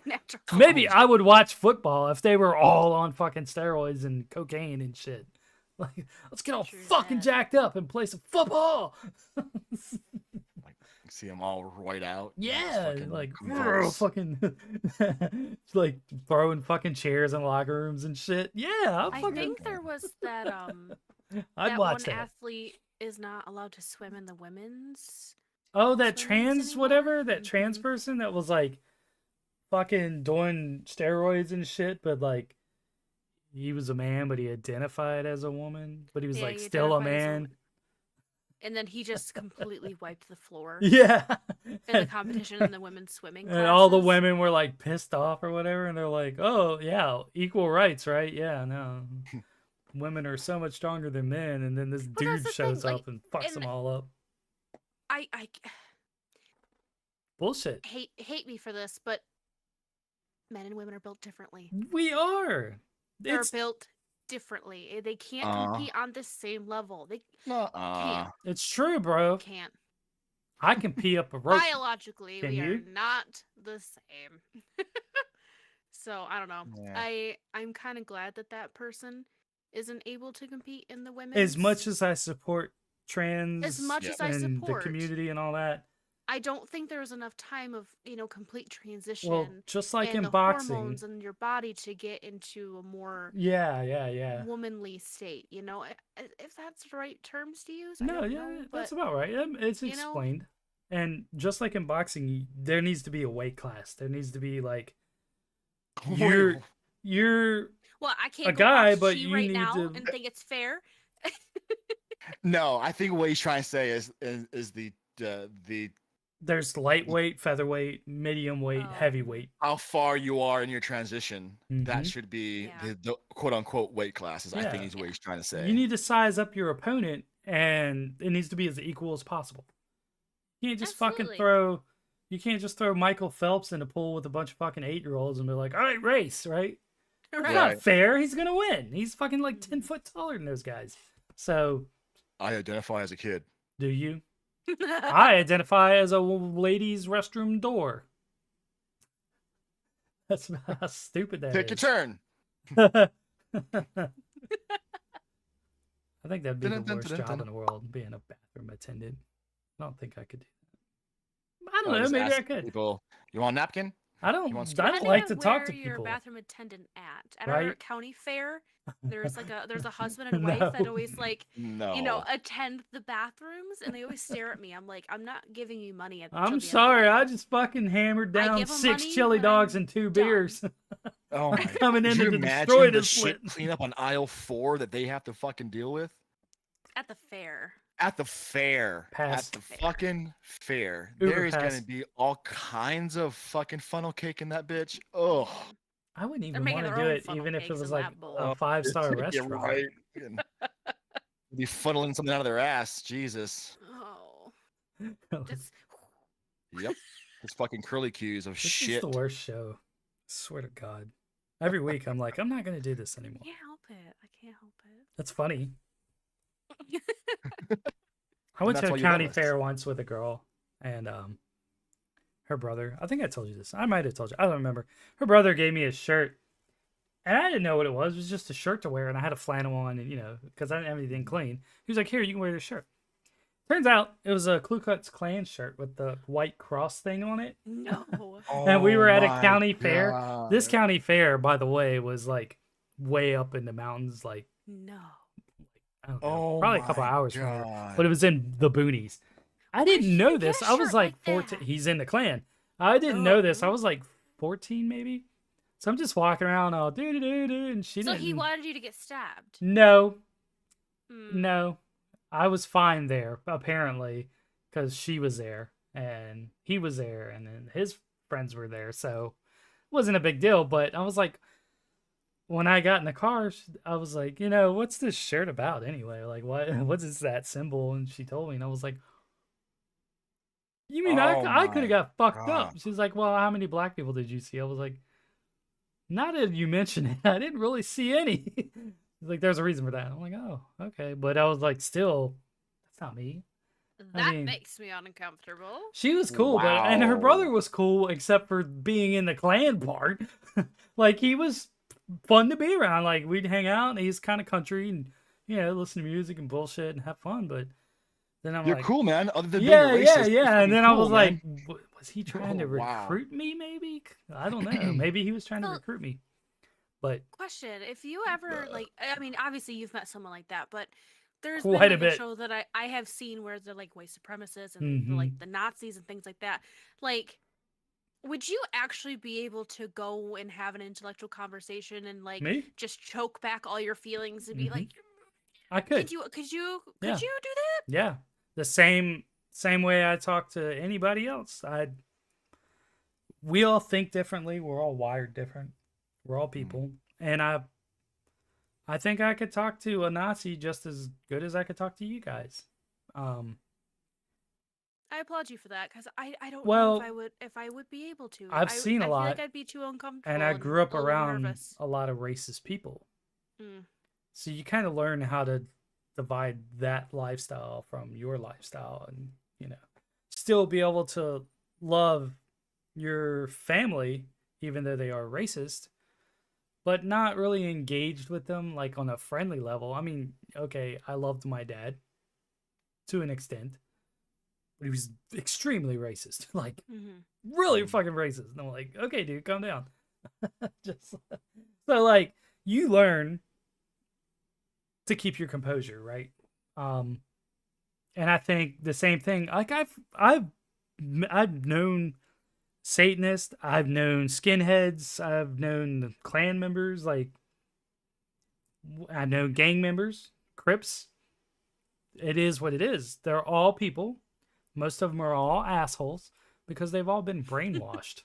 Natural. Maybe I would watch football if they were all on fucking steroids and cocaine and shit. Like, let's get all True fucking that. jacked up and play some football. See them all roid out. Yeah, Fucking like convulse. fucking, like throwing fucking chairs in locker rooms and shit. Yeah, I think there was that I'd that watch one that. athlete is not allowed to swim in the women's. Oh, that swimming trans anymore? whatever, that trans Mhm. person that was like fucking doing steroids and shit, but like he was a man, but he identified as a woman, but he was Yeah, like he still a identified as a man. wo- And then he just completely wiped the floor Yeah. in the competition in the women's swimming And all the classes. women were like pissed off or whatever, and they're like, "Oh yeah, equal rights, right? Yeah, no, women are so much stronger than men." And then this Well, that's dude the shows thing, up and fucks and them all up. I Bullshit. hate me for this, but men and women are built differently. We are. They're It's built differently. They can't Uh. compete on the same level. They Uh, it's true, bro. can't. I can pee up a rope. Biologically, Can we are you? not the same. So I don't know. Yeah. I'm kind of glad that that person isn't able to compete in the women's. As much as I support trans As much Yeah. as I and support, the community and all that, I don't think there was enough time of complete transition. well, just like and in the boxing, hormones in your body to get into a more yeah. womanly state. If that's the right terms to use. I No, don't yeah, know, that's but about right. It's you know? explained. And just like in boxing, there needs to be a weight class. There needs to be like you're well, I can't a go guy, watch but Chi you right need now to- and think it's fair. No, I think what he's trying to say is the there's lightweight, featherweight, medium weight, Oh. heavyweight. how far you are in your transition. That Mhm. should be Yeah. the quote unquote weight classes. I Yeah. think is what he's trying to say. You need to size up your opponent, and it needs to be as equal as possible. You can't just fucking Absolutely. throw. You can't just throw Michael Phelps in a pool with a bunch of fucking 8-year-olds and be like, "All right, race, right?" That's Right. not Right. fair. He's gonna win. He's fucking like 10 foot taller than those guys. So, I identify as a kid. do you? I identify as a ladies' restroom door. That's how stupid that Take your is. turn. I think that'd be the Dun, dun, worst dun, dun, job dun. in the world, being a bathroom attendant. I don't think I could do that. I don't Oh, know. just Maybe I ask could. People, you want a napkin? I don't. You want I don't Depending like on to talk to where your people. bathroom attendant at our Right? county fair, there's a husband and wife that No. always like No. attend the bathrooms, and they always stare at me. I'm like, I'm not giving you money. Till the I'm end of the sorry. I night. just fucking hammered I down give 'em 6 money chili when dogs I'm and 2 done. beers. Oh my Coming in Could you to imagine destroy the this shit split. cleanup on aisle 4 that they have to fucking deal with? At the fair. At the fair. Pass. At the Fair. fucking fair. Uber There is pass. gonna be all kinds of fucking funnel cake in that bitch. Oh. I wouldn't even making want to their do own it, funnel even if it cakes was in like that bowl. a 5-star Yeah, restaurant. right. And be funneling something out of their ass. Jesus. Oh, this just Yep. It's fucking curly cues of is shit. the worst show. Swear to God. Every week I'm like, I'm not gonna do this anymore. can't help it. I can't help That's funny. I went that's to a why you love county us. fair once with a girl and her brother. I think I told you this. I might have told you. I don't remember. Her brother gave me a shirt, and I didn't know what it was. It was just a shirt to wear, and I had a flannel on, and because I didn't have anything clean. He was like, "Here, you can wear this shirt." Turns out it was a Ku Klux Klan shirt with the white cross thing on it. No. And we Oh were at a my county fair. This God. county fair, by the way, was like way up in the mountains, like No. I don't know, Oh probably a couple my hours from here. God. But it was in the boonies. I Where did didn't you know get this. a I was shirt like like 14. that? He's in the Klan. I didn't know this. I Oh. was like 14 maybe. So I'm just walking around all do, and she So didn't. he wanted you to get stabbed. No, Mm. no. I was fine there, apparently, because she was there and he was there and then his friends were there. So it wasn't a big deal. But I was like, when I got in the car, I was like, what's this shirt about anyway? Like, what is that symbol? And she told me, and I was like, you mean Oh I could have my got fucked God. up? She's like, well, how many black people did you see? I was like, not that you mentioned it. I didn't really see any. Like, there's a reason for that. I'm like, oh, okay. But I was like, still, that's not me. That mean- makes me uncomfortable. She was cool, and her brother Wow. was cool, except for being in the Klan part. Like, he was fun to be around. Like, we'd hang out, and he's kind of country, and listen to music and bullshit and have fun. But then I'm You're like, cool, man. Other than yeah, being a yeah, racist, yeah. you're And then fucking I was cool, like, man. was he trying to Oh, wow. recruit me? Maybe I don't know. Maybe he was trying to So- recruit me. But Question: if you ever I mean, obviously you've met someone like that, but there's Quite been a like bit. a show that I have seen where they're like white supremacists and like the Nazis and things like that. Like, would you actually be able to go and have an intellectual conversation and like me, just choke back all your feelings and be like, I could. could you Yeah. do that? Yeah, the same way I talk to anybody else. We all think differently. We're all wired different. We're all people, and I think I could talk to a Nazi just as good as I could talk to you guys. I applaud you for that because I don't Well, know if I would be able to. I've seen a I feel lot, like I'd be too uncomfortable and I grew up a little around nervous. a lot of racist people. Mm. So you kind of learn how to divide that lifestyle from your lifestyle, and still be able to love your family even though they are racist, but not really engaged with them like on a friendly level. I mean, okay, I loved my dad to an extent, but he was extremely racist, like really fucking racist. And I'm like, okay, dude, calm down. Just so like you learn to keep your composure, right? And I think the same thing. Like I've known Satanists, I've known skinheads, I've known the Klan members, like I know gang members, Crips. It is what it is. They're all people. Most of them are all assholes because they've all been brainwashed.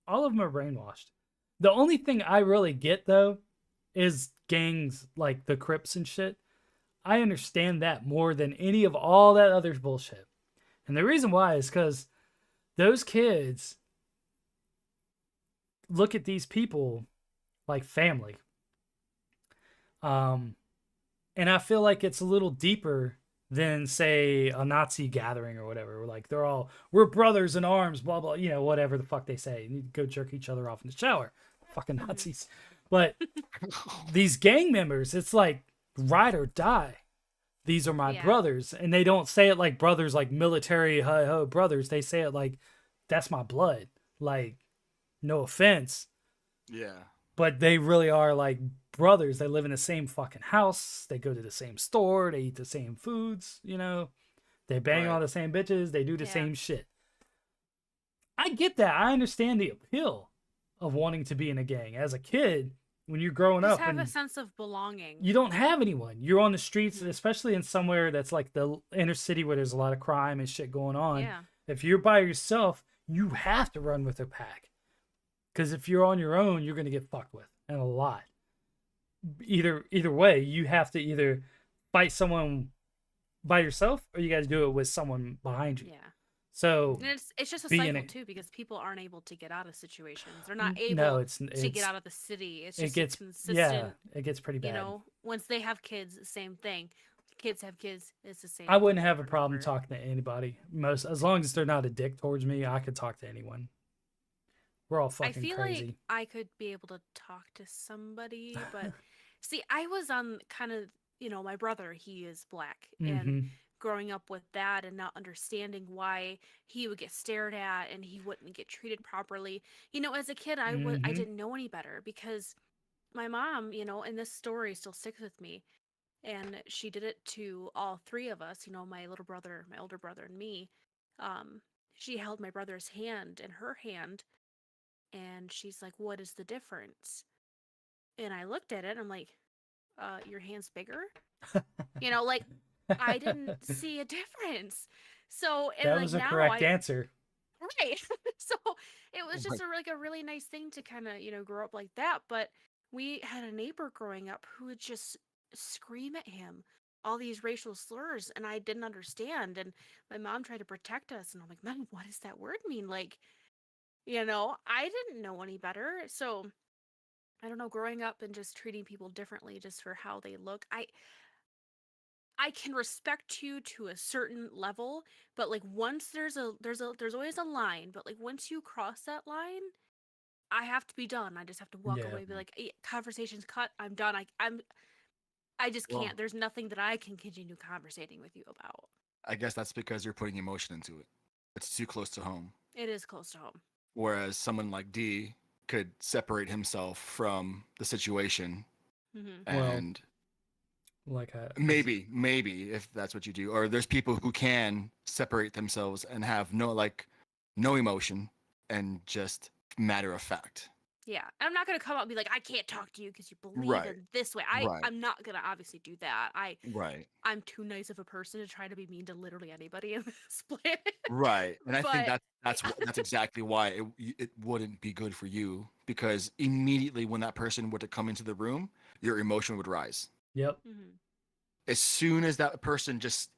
All of them are brainwashed. The only thing I really get though is gangs like the Crips and shit. I understand that more than any of all that other bullshit. And the reason why is because those kids look at these people like family. And I feel like it's a little deeper than, say, a Nazi gathering or whatever. Like we're brothers in arms, blah, blah, whatever the fuck they say. You need to go jerk each other off in the shower. Fucking Nazis. But these gang members, it's like ride or die. These are my brothers. And they don't say it like brothers, like military ho brothers. They say it like, that's my blood. Like, no offense. Yeah. But they really are like brothers. They live in the same fucking house. They go to the same store. They eat the same foods, They bang all the same bitches. They do the same shit. I get that. I understand the appeal of wanting to be in a gang. As a kid, when you're growing Just up, have and a sense of belonging. you don't have anyone. You're on the streets, especially in somewhere that's like the inner city where there's a lot of crime and shit going on. Yeah. If you're by yourself, you have to run with a pack. Because if you're on your own, you're going to get fucked with, and a lot. Either way, you have to either fight someone by yourself, or you got to do it with someone behind you. Yeah. So And it's just a being cycle a- too, because people aren't able to get out of situations. They're not able to get out of the city. It's just it gets consistent. yeah, it gets pretty bad. Once they have kids, same thing. Kids have kids. It's the same. I wouldn't thing have a over and problem over. talking to anybody. As long as they're not a dick towards me, I could talk to anyone. We're all I fucking feel crazy. like I could be able to talk to somebody, but see, I was on kind of, my brother, he is black, and Mm-hmm. growing up with that and not understanding why he would get stared at and he wouldn't get treated properly. As a kid, I Mm-hmm. didn't know any better because my mom, and this story still sticks with me. And she did it to all three of us, my little brother, my older brother, and me. Um, she held my brother's hand in her hand, and she's like, "What is the difference?" And I looked at it, and I'm like, your hand's bigger?" Like, I didn't see a difference. So, and That like was a now correct answer. right. So it was Oh my- just a really nice thing to kind of, grow up like that. But we had a neighbor growing up who would just scream at him all these racial slurs, and I didn't understand. And my mom tried to protect us, and I'm like, "Mom, what does that word mean?" Like, I didn't know any better. So I don't know, growing up and just treating people differently just for how they look. I can respect you to a certain level, but like once there's always a line, but like once you cross that line, I have to be done. I just have to walk Yeah. away, be like, conversation's cut. I'm done. I just Well, can't. There's nothing that I can continue conversating with you about. I guess that's because you're putting emotion into it. It's too close to home. It is close to home. Whereas someone like D could separate himself from the situation Hmm. Well, and like maybe if that's what you do, or there's people who can separate themselves and have no emotion and just matter of fact. Yeah, I'm not gonna come out and be like, I can't talk to you because you believe Right. in this way. Right. I'm not gonna obviously do that. Right. I'm too nice of a person to try to be mean to literally anybody in this planet. Right. And I think But that's exactly why it wouldn't be good for you, because immediately when that person were to come into the room, your emotion would rise. Yep. Mhm. As soon as that person just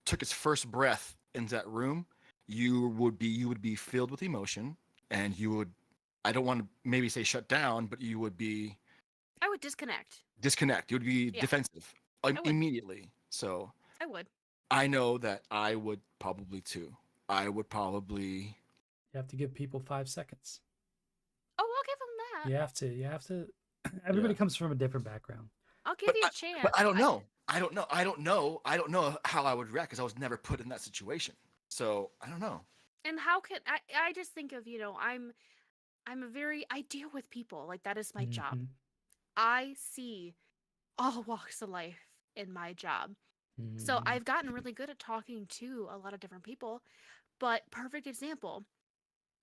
took its first breath into that room, you would be filled with emotion, and you would, I don't want to maybe say shut down, but you would be I would disconnect. disconnect. You would be Yeah, defensive I would. immediately. So I would. I know that I would probably too. I would probably. You have to give people 5 seconds. Oh, I'll give him that. You have to. You have to. Everybody Yeah. comes from a different background. I'll give But you a I, chance. but I don't know. I don't know how I would react because I was never put in that situation. So I don't know. And how can I just think of, I deal with people. Like that is my job. Mhm. I see all walks of life in my job. So Mhm. I've gotten really good at talking to a lot of different people. But perfect example,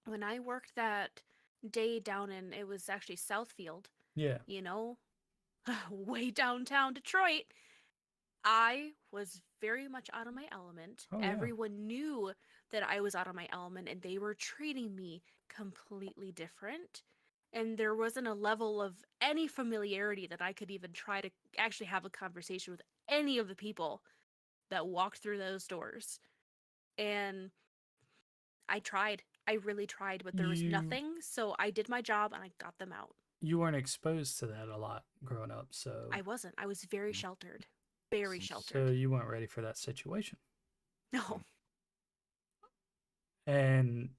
when I worked that day down in, it was actually Southfield, Yeah. way downtown Detroit, I was very much out of my element. Oh, yeah. Everyone knew that I was out of my element and they were treating me completely different. And there wasn't a level of any familiarity that I could even try to actually have a conversation with any of the people that walked through those doors. And I tried. I really tried, but there was You nothing. So I did my job and I got them out. you weren't exposed to that a lot growing up, so I wasn't. I was very sheltered. Very so sheltered. you weren't ready for that situation. No. And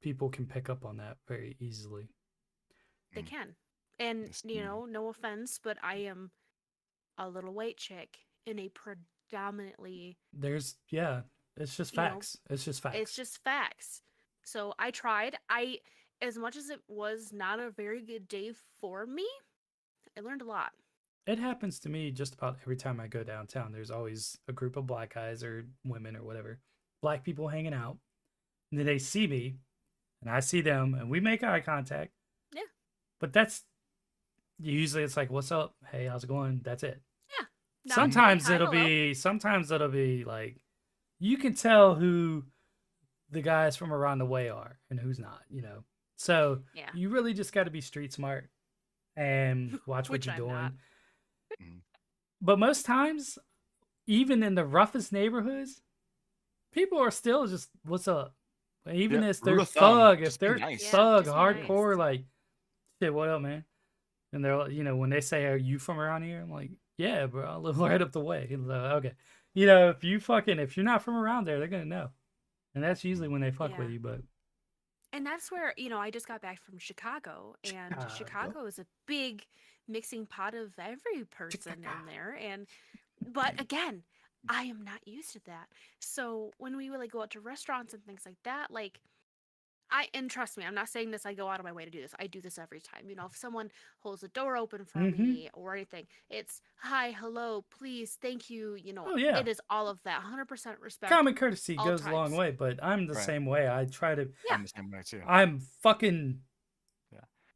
people can pick up on that very easily. They Mm. can. And, Yes, no offense, but I am a little white chick in a predominantly, It's just you know, facts. It's just facts. it's just facts. So I tried. As much as it was not a very good day for me, I learned a lot. It happens to me just about every time I go downtown. There's always a group of black guys or women or whatever, black people hanging out. And then they see me and I see them and we make eye contact. Yeah. But that's usually it's like, what's up? Hey, how's it going? That's it. Yeah. Not Sometimes really, hi, it'll be like you can tell who the guys from around the way are and who's not. So Yeah. you really just got to be street smart and watch what Which you're I'm doing. not. Mhm. But most times, even in the roughest neighborhoods, people are still just, what's up? Even Yeah, if rule they're of thumb, thug, if just be they're nice. Yeah, thug, just be hardcore, nice. like, shit, what up, man? And they're, when they say, are you from around here? I'm like, Yeah, bro, I live right up the way. He's like, okay. You know, if you're not from around there, they're gonna know. And that's usually when they fuck with Yeah. you, but And that's where, I just got back from Chicago, and Chicago is a big mixing pot of every person in there. But again, I am not used to that. So when we would like go out to restaurants and things like that, like and trust me, I'm not saying this, I go out of my way to do this. I do this every time. If someone holds the door open for me or anything, it's hi, hello, please, thank you. Oh yeah. It is all of that. 100% respect. Common courtesy all goes a long times. way, but I'm the Right. same way. I try to Yeah. I'm the same way too. I'm fucking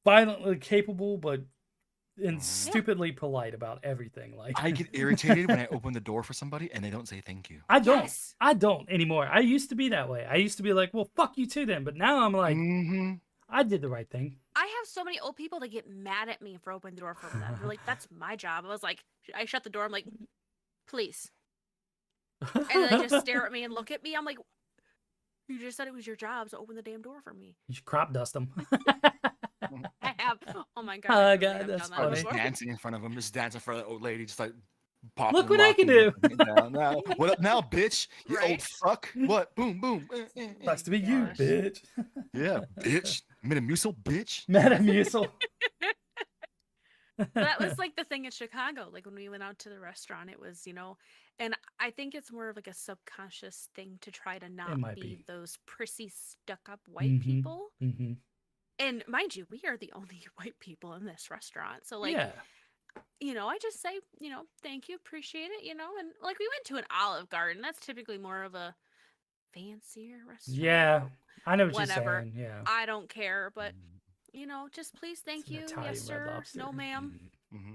violently capable, but stupidly polite about everything. Like I get irritated when I open the door for somebody and they don't say thank you. I don't. Yes. I don't anymore. I used to be that way. I used to be like, well, fuck you too then. But now I'm like, I did the right thing. I have so many old people that get mad at me for opening the door for them. They're like, that's my job. I was like, I shut the door. I'm like, please. And then they just stare at me and look at me. I'm like, you just said it was your job, so open the damn door for me. You should crop dust them. I have. Oh my god. Oh, I God, have that's done that funny. Just before. dancing in front of them, just dancing in front of the old lady, just like popping. Look what I can do. Now, what up now, bitch? You Right? old fuck. What? Boom, boom. Sucks to be you, Gosh. bitch. Yeah, bitch. Metamucil, bitch. Metamucil. That was like the thing in Chicago. Like when we went out to the restaurant, it was, and I think it's more of like a subconscious thing to try to not might be be. those prissy, stuck up white people. Mm-hmm. And mind you, we are the only white people in this restaurant. So like, Yeah. I just say, thank you, appreciate it, and like we went to an Olive Garden. That's typically more of a fancier restaurant. Yeah. I know what Whatever. you're saying. Yeah. I don't care, but just please, thank It's an you, Italian yes Red sir, Lobster. no ma'am. Mm-hmm.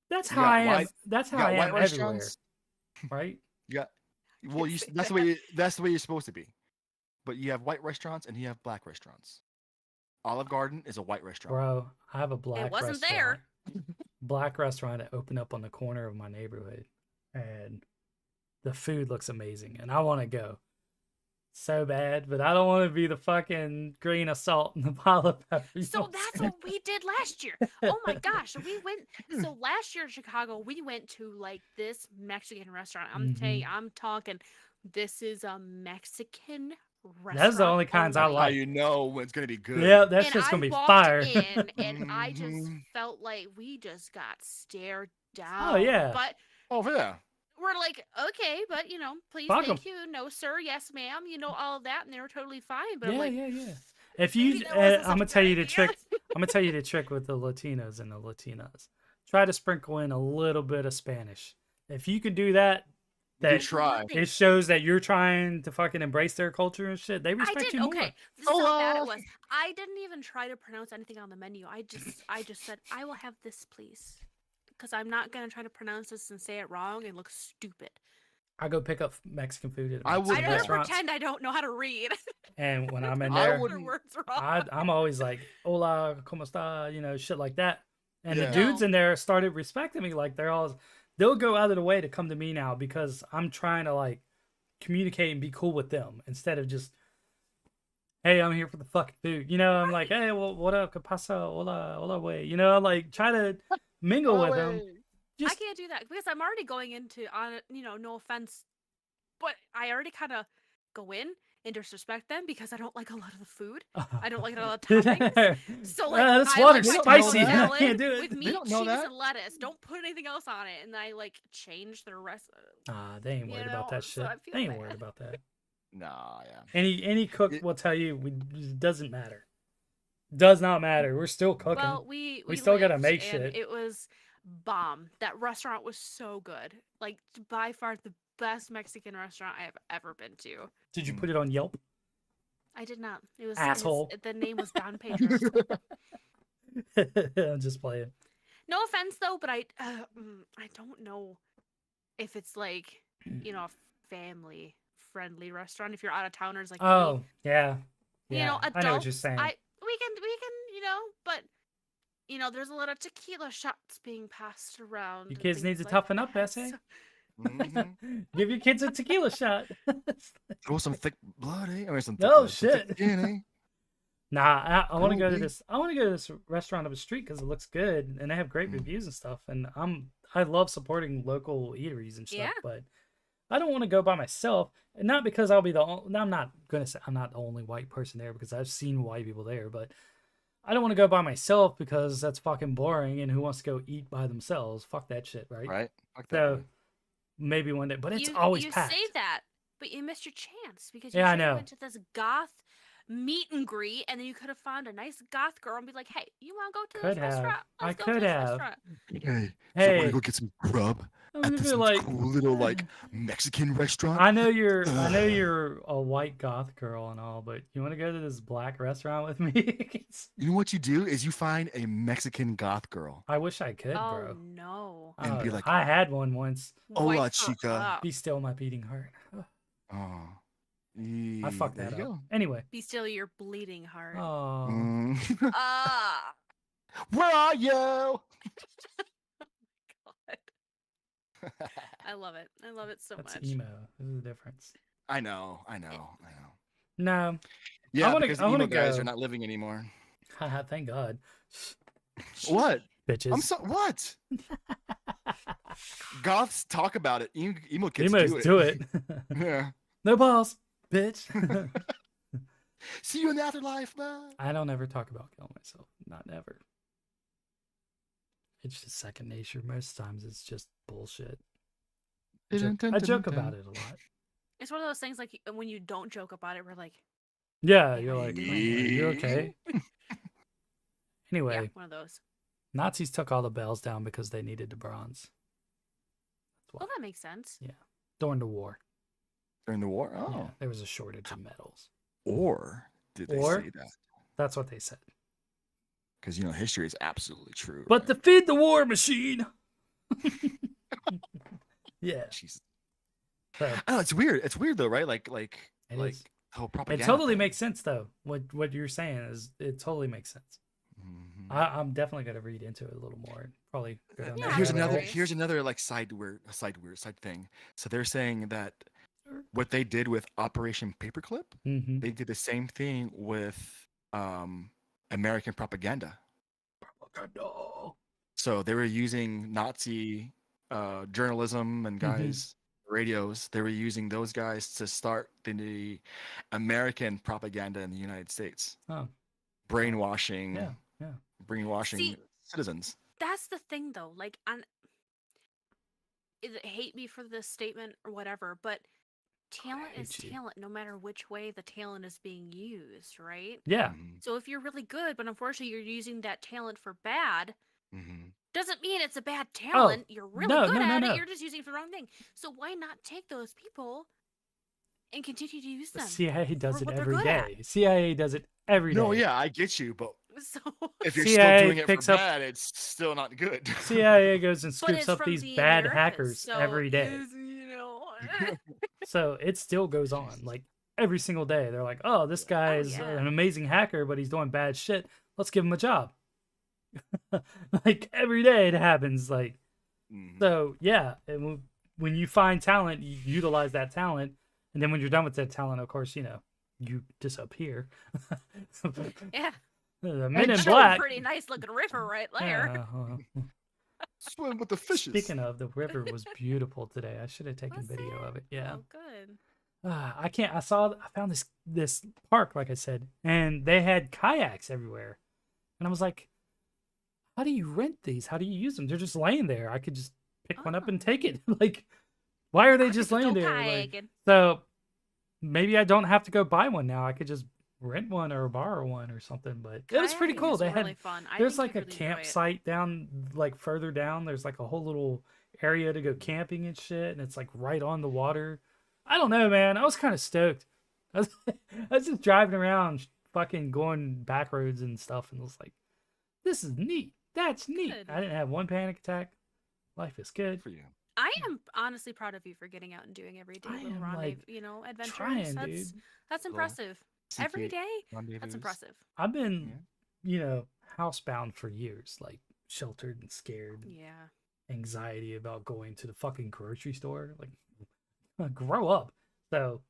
That's You how got I am. white- That's You how got I white am everywhere, restaurants. right? You got. Well, Say that's the way. That's the way you're supposed to be. But you have white restaurants and you have black restaurants. Olive Garden is a white restaurant. Bro, I have a black It wasn't restaurant. there. Black restaurant that opened up on the corner of my neighborhood, and the food looks amazing, and I want to go so bad, but I don't want to be the fucking grain of salt in the pile of pepper. So that's what we did last year. Oh my gosh. So we went, so last year in Chicago, we went to like this Mexican restaurant. I'm telling you, I'm talking, this is a Mexican restaurant. That's the only kinds I How like. you know when it's gonna be good? Yeah, that's And just I gonna be walked fire. in and I just Mhm. felt like we just got stared down. Oh, yeah. But Oh yeah. we're like, okay, but please, Fuck 'em. thank you, no sir, yes ma'am, all of that, and they were totally fine. But I'm like, Yeah. If maybe you, that wasn't I'm such a gonna tell good you the idea. trick. I'm gonna tell you the trick with the Latinos and the Latinas. Try to sprinkle in a little bit of Spanish. If you can do that, You that try. it shows that you're trying to fucking embrace their culture and shit. They I respect did you more. okay. This is how bad it Hola. was. I didn't even try to pronounce anything on the menu. I just said, I will have this, please, because I'm not gonna try to pronounce this and say it wrong and look stupid. I go pick up Mexican food at I Mexican would I don't never restaurants, pretend I don't know how to read. and when I'm in I there, would- Your words wrong. I'm always like, "Hola, cómo está?" Shit like that. And Yeah. the dudes No. in there started respecting me. Like they'll go out of the way to come to me now because I'm trying to like communicate and be cool with them instead of just, "Hey, I'm here for the fucking food." I'm like, "Hey, well, what up? ¿Qué pasa? Hola, way." I'm like try to mingle with them. I Just can't do that because I'm already going into no offense, but I already kind of go in and disrespect them because I don't like a lot of the food. I don't like a lot of toppings. So like, this I water's like my spicy. taco I salad can't do it. with They meat, don't know cheese, that. and lettuce. Don't put anything else on it, and I like change the rest. They ain't worried about that so shit. I feel They ain't bad. worried about that. Nah, yeah. Any cook It- will tell you it doesn't matter. Does not matter. We're still cooking. Well, we still gotta lived, make and shit. It was bomb. That restaurant was so good. Like by far the best Mexican restaurant I have ever been to. Did you put it on Yelp? I did not. It was Asshole. the name was Don Pedro's. I'm just playing. No offense though, but I don't know if it's like a family friendly restaurant. If you're out of towners like me. Oh, yeah. Yeah. Adults. I know what you're saying. We can but there's a lot of tequila shots being passed around. You and kids need things to like toughen up, that, essay. so- Mhm. Give your kids a tequila shot. Throw some thick blood, eh? Or some Oh, some thick shit. skin, eh? Nah, I want to Cool, go to B. this. I want to go to this restaurant up the street because it looks good and they have great Mm. reviews and stuff. And I'm I love supporting local eateries and stuff, Yeah. but I don't want to go by myself. And not because I'll be the only, I'm not gonna say I'm not the only white person there because I've seen white people there, but I don't want to go by myself because that's fucking boring. And who wants to go eat by themselves? Fuck that shit, right? Right? Fuck that, So dude. maybe one day, but it's You always you packed. say that, but you missed your chance because you Yeah, I should have know. went to this goth meet and greet, and then you could have found a nice goth girl and be like, "Hey, you want to go to Could this have. restaurant? I Let's go to could this have. restaurant." Hey, so want Hey, to go get some grub I'm at gonna this be like, cool little like Mexican restaurant? I know you're Ugh. a white goth girl and all, but you want to go to this black restaurant with me? You know what you do is you find a Mexican goth girl I wish I could, Oh bro. no! and be like, I had one once. "Hola, Wipe her chica." up. Be still my beating heart. Oh, I fucked there that you up. go. Anyway. Be still your bleeding heart. Oh. Mm. Ah. Where are you? God. I love it. I love it so That's much. emo. There's a difference. I know. No. Yeah, because the I emo wanna guys go. are not living anymore. Haha, thank God. What? Bitches. What? Goths talk about it. Emo kids Emos do it. Yeah. No balls, bitch. See you in the afterlife, man. I don't ever talk about killing myself. Not ever. It's just second nature. Most times it's just bullshit. I joke about it a lot. It's one of those things like when you don't joke about it, we're like, Yeah, "Hey, you're how you like, doing?" are you okay? yeah, Anyway, one of those. Nazis took all the bells down because they needed the bronze. That's why. Well, that makes sense. Yeah. During the war. During the war? Oh. Yeah, there was a shortage of metals. Or did they say that? That's what they said. Because, history is absolutely true. But to feed the war machine. Yeah. Jesus. So, Oh, it's weird. It's weird though, right? Like It is. whole propaganda. It totally thing. makes sense though. What you're saying is it totally makes sense. Mhm. I'm definitely gonna read into it a little more. Probably go down Yeah, that Here's rabbit another. hole. Here's another like side thing. So they're saying that what they did with Operation Paperclip, Mhm. they did the same thing with American propaganda. So they were using Nazi journalism and guys radios. They were using those guys to start the American propaganda in the United States. Oh, Brainwashing. yeah. Brainwashing See, citizens. that's the thing though. Like, hate me for this statement or whatever, but talent is hate you. talent no matter which way the talent is being used, right? Yeah. Mhm. So if you're really good, but unfortunately you're using that talent for bad, Mhm. doesn't mean it's a bad talent. You're really no, good no, no, at no. it. You're just using it for the wrong thing. So why not take those people and continue to use The them? CIA does for it what they're every good at? day. CIA does it every day. No, yeah, I get you, but So, if you're CIA still doing it for picks up- bad, it's still not good. CIA goes and but scoops it's up from these the bad Americas, hackers so every day. So it still goes on. Like every single day. They're like, oh, this guy is yeah. an amazing hacker, but he's doing bad shit. Let's give him a job. Like every day it happens. Like, Mhm. so yeah. And when you find talent, you utilize that talent. And then when you're done with that talent, of course, you disappear. Yeah. The Men in That's Black. a pretty nice looking river right there. Swim with the fishes. Speaking of, the river was beautiful today. I should have taken Was video it? of it. Yeah. Oh, good. I can't. I found this park, like I said, and they had kayaks everywhere, and I was like, "How do you rent these? How do you use them? They're just laying there. I could just pick one up and take it. Like, why are they just Go laying there? Like, kayaking. so maybe I don't have to go buy one now. I could just rent one or borrow one or something. But it was pretty Kayaking cool. is They really had fun. I there's think like a you'd really enjoy it. campsite down, like further down. There's like a whole little area to go camping and shit, and it's like right on the water. I don't know, man. I was kind of stoked. I was just driving around, fucking going back roads and stuff, and was like, "This is neat. That's neat." Good. I didn't have one panic attack. Life is good. For you. I am honestly proud of you for getting out and doing everyday I little am, rendezvous, like, adventures. trying, That's dude. that's impressive. Every Secret day, rendezvous. that's impressive. I've been, housebound for years, like sheltered and scared, Yeah. anxiety about going to the fucking grocery store. Like, grow up. So